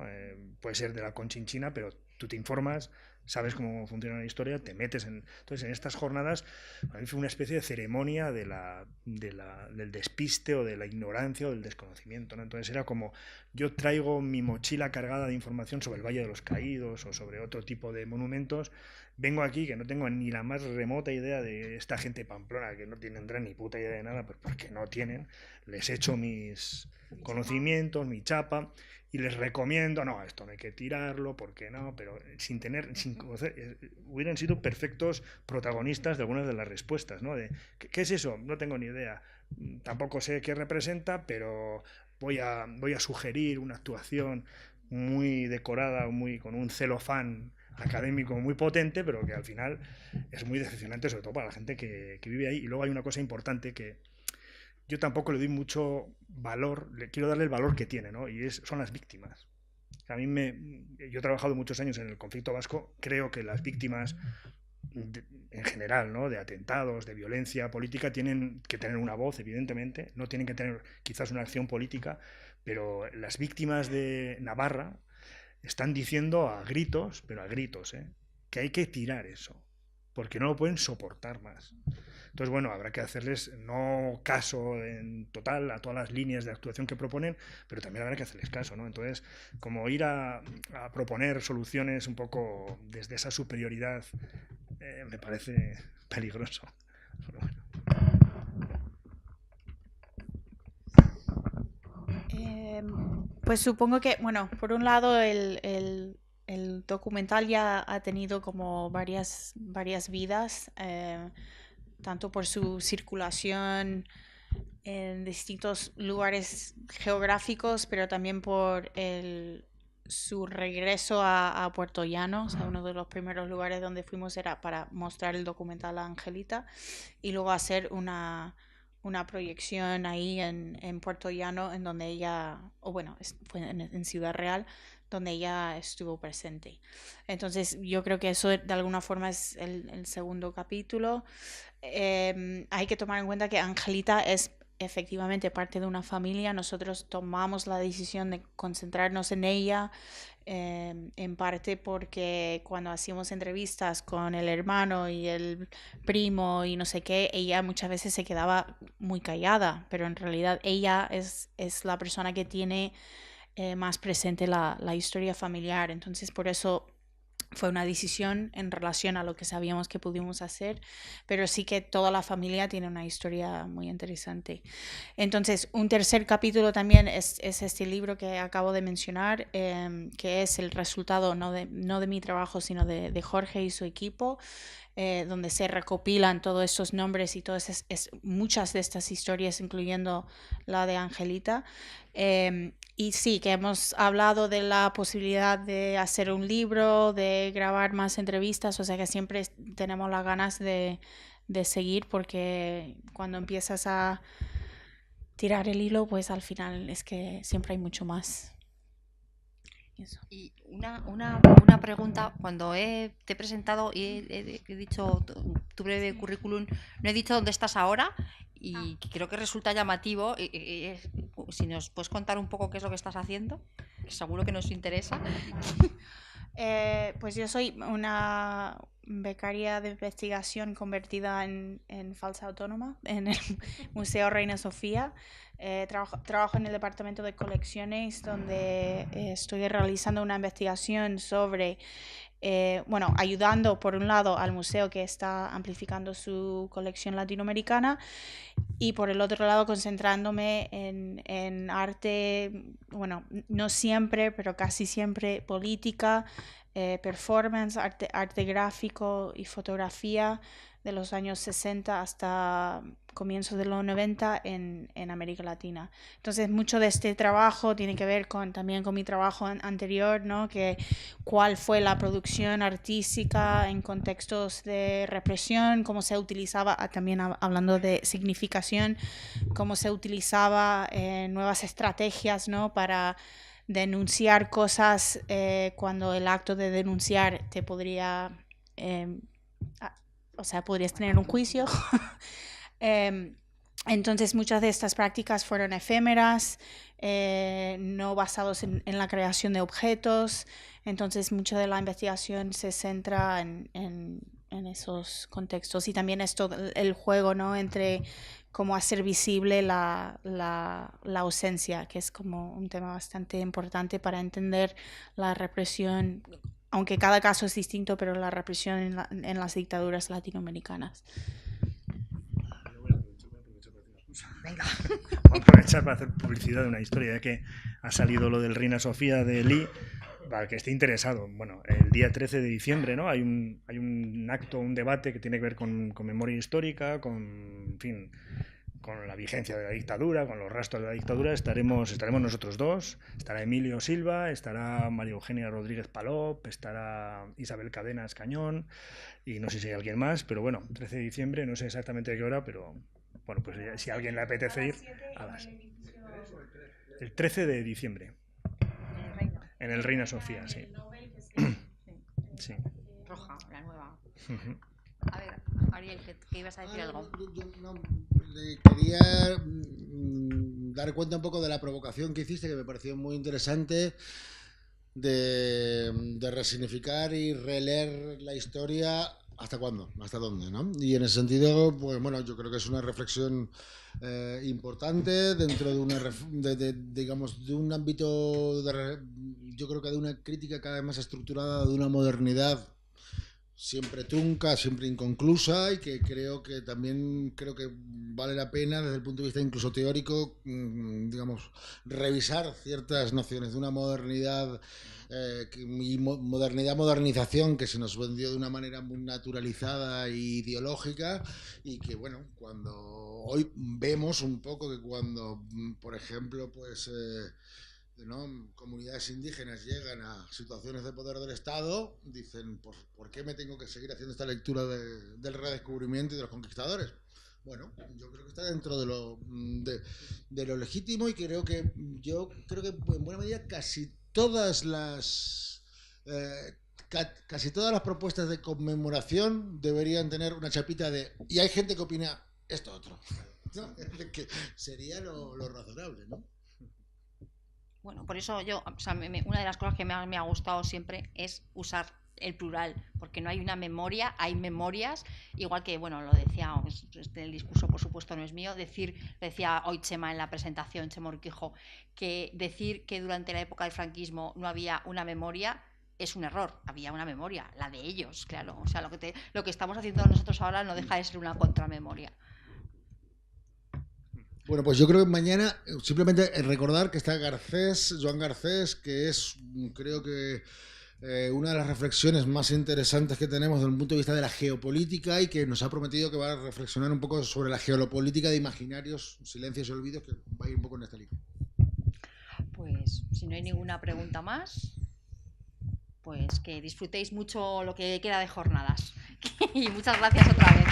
Puede ser de la Conchinchina, pero tú te informas, sabes cómo funciona la historia, te metes en... Entonces, en estas jornadas, a mí fue una especie de ceremonia del despiste o de la ignorancia o del desconocimiento, ¿no? Entonces era como, yo traigo mi mochila cargada de información sobre el Valle de los Caídos o sobre otro tipo de monumentos, vengo aquí que no tengo ni la más remota idea de esta gente de Pamplona, que no tendrán ni puta idea de nada, pues porque no tienen, les echo mis conocimientos, mi chapa, y les recomiendo, no, esto no hay que tirarlo, ¿por qué no? Pero sin conocer, hubieran sido perfectos protagonistas de algunas de las respuestas, ¿no? ¿Qué es eso? No tengo ni idea. Tampoco sé qué representa, pero voy a sugerir una actuación muy decorada, con un celofán académico muy potente, pero que al final es muy decepcionante, sobre todo para la gente que vive ahí. Y luego hay una cosa importante que yo tampoco le doy mucho valor, le quiero darle el valor que tiene, ¿no? Y son las víctimas. Yo he trabajado muchos años en el conflicto vasco, creo que las víctimas en general, ¿no? De atentados, de violencia política, tienen que tener una voz, evidentemente, no tienen que tener quizás una acción política, pero las víctimas de Navarra están diciendo a gritos, pero a gritos, que hay que tirar eso, porque no lo pueden soportar más. Entonces, bueno, habrá que hacerles no caso en total a todas las líneas de actuación que proponen, pero también habrá que hacerles caso, ¿no? Entonces, como ir a proponer soluciones un poco desde esa superioridad me parece peligroso. Pero bueno. Pues supongo que, bueno, por un lado el documental ya ha tenido como varias vidas, tanto por su circulación en distintos lugares geográficos, pero también por su regreso a Puerto Llano. O sea, uno de los primeros lugares donde fuimos era para mostrar el documental a Angelita y luego hacer una proyección ahí en Puerto Llano, en donde ella, o bueno, fue en Ciudad Real, donde ella estuvo presente. Entonces yo creo que eso de alguna forma es el segundo capítulo. Hay que tomar en cuenta que Angelita es efectivamente parte de una familia. Nosotros tomamos la decisión de concentrarnos en ella, en parte porque cuando hacíamos entrevistas con el hermano y el primo y no sé qué, ella muchas veces se quedaba muy callada, pero en realidad ella es la persona que tiene más presente la historia familiar. Entonces por eso fue una decisión en relación a lo que sabíamos que pudimos hacer, pero sí que toda la familia tiene una historia muy interesante. Entonces, un tercer capítulo también es este libro que acabo de mencionar, que es el resultado no de mi trabajo, sino de Jorge y su equipo, donde se recopilan todos estos nombres y todas muchas de estas historias, incluyendo la de Angelita. Y sí, que hemos hablado de la posibilidad de hacer un libro, de grabar más entrevistas, o sea que siempre tenemos las ganas de seguir, porque cuando empiezas a tirar el hilo, pues al final es que siempre hay mucho más. Eso. Y una pregunta, cuando te he presentado y he dicho tu breve currículum, no he dicho dónde estás ahora y creo que resulta llamativo. Si nos puedes contar un poco qué es lo que estás haciendo. seguro que nos interesa. Pues yo soy una becaria de investigación convertida en falsa autónoma en el Museo Reina Sofía. Trabajo en el departamento de colecciones, donde estoy realizando una investigación sobre, ayudando por un lado al museo que está amplificando su colección latinoamericana, y por el otro lado concentrándome en arte, bueno, no siempre, pero casi siempre política, performance, arte gráfico y fotografía de los años 60 hasta comienzos de los 90 en América Latina. Entonces, mucho de este trabajo tiene que ver también con mi trabajo anterior, ¿no? Que cuál fue la producción artística en contextos de represión, cómo se utilizaba, también hablando de significación, cómo se utilizaba nuevas estrategias, ¿no? Para denunciar cosas cuando el acto de denunciar te podría... podrías tener un juicio. Entonces, muchas de estas prácticas fueron efémeras, no basados en la creación de objetos. Entonces, mucha de la investigación se centra en esos contextos. Y también esto, el juego, ¿no? Entre cómo hacer visible la ausencia, que es como un tema bastante importante para entender la represión, aunque cada caso es distinto, pero la represión en las dictaduras latinoamericanas. Venga. Voy a aprovechar para hacer publicidad de una historia, ya que ha salido lo del Reina Sofía de Lee, para que esté interesado. Bueno, el día 13 de diciembre, ¿no? Hay un acto, un debate que tiene que ver con memoria histórica, en fin, con la vigencia de la dictadura, con los rastros de la dictadura. Estaremos nosotros dos, estará Emilio Silva, estará María Eugenia Rodríguez Palop, estará Isabel Cadenas Cañón, y no sé si hay alguien más, pero bueno, 13 de diciembre, no sé exactamente a qué hora, pero bueno, pues si a alguien le apetece ir, el 13 de diciembre, en el Reina Sofía, sí. Sí. Roja, la nueva. A ver, Ariel, que ibas a decir algo. Yo le quería dar cuenta un poco de la provocación que hiciste, que me pareció muy interesante, de resignificar y releer la historia. ¿Hasta cuándo? ¿Hasta dónde? ¿No? Y en ese sentido, pues bueno, yo creo que es una reflexión importante dentro de digamos, de un ámbito, yo creo que de una crítica cada vez más estructurada de una modernidad siempre trunca, siempre inconclusa, y que creo que vale la pena desde el punto de vista incluso teórico, digamos, revisar ciertas nociones de una modernidad y modernización que se nos vendió de una manera muy naturalizada e ideológica, y que bueno, cuando hoy vemos un poco que cuando, por ejemplo, pues ¿no? comunidades indígenas llegan a situaciones de poder del Estado, dicen, ¿por qué me tengo que seguir haciendo esta lectura del redescubrimiento y de los conquistadores? Bueno, yo creo que está dentro de lo legítimo, y creo que en buena medida casi todas las propuestas de conmemoración deberían tener una chapita de y hay gente que opina esto otro, ¿no? Que sería lo razonable, ¿no? Bueno, por eso una de las cosas que más me ha gustado siempre es usar el plural, porque no hay una memoria, hay memorias, igual que, bueno, lo decía, el discurso por supuesto no es mío, decía hoy Chema en la presentación, Chema Urquijo, que decir que durante la época del franquismo no había una memoria es un error, había una memoria, la de ellos, claro, o sea, lo que estamos haciendo nosotros ahora no deja de ser una contramemoria. Bueno, pues yo creo que mañana simplemente recordar que está Joan Garcés, que es, creo que una de las reflexiones más interesantes que tenemos desde el punto de vista de la geopolítica, y que nos ha prometido que va a reflexionar un poco sobre la geopolítica de imaginarios, silencios y olvidos, que va a ir un poco en esta línea. Pues si no hay ninguna pregunta más, pues que disfrutéis mucho lo que queda de jornadas. Y muchas gracias otra vez.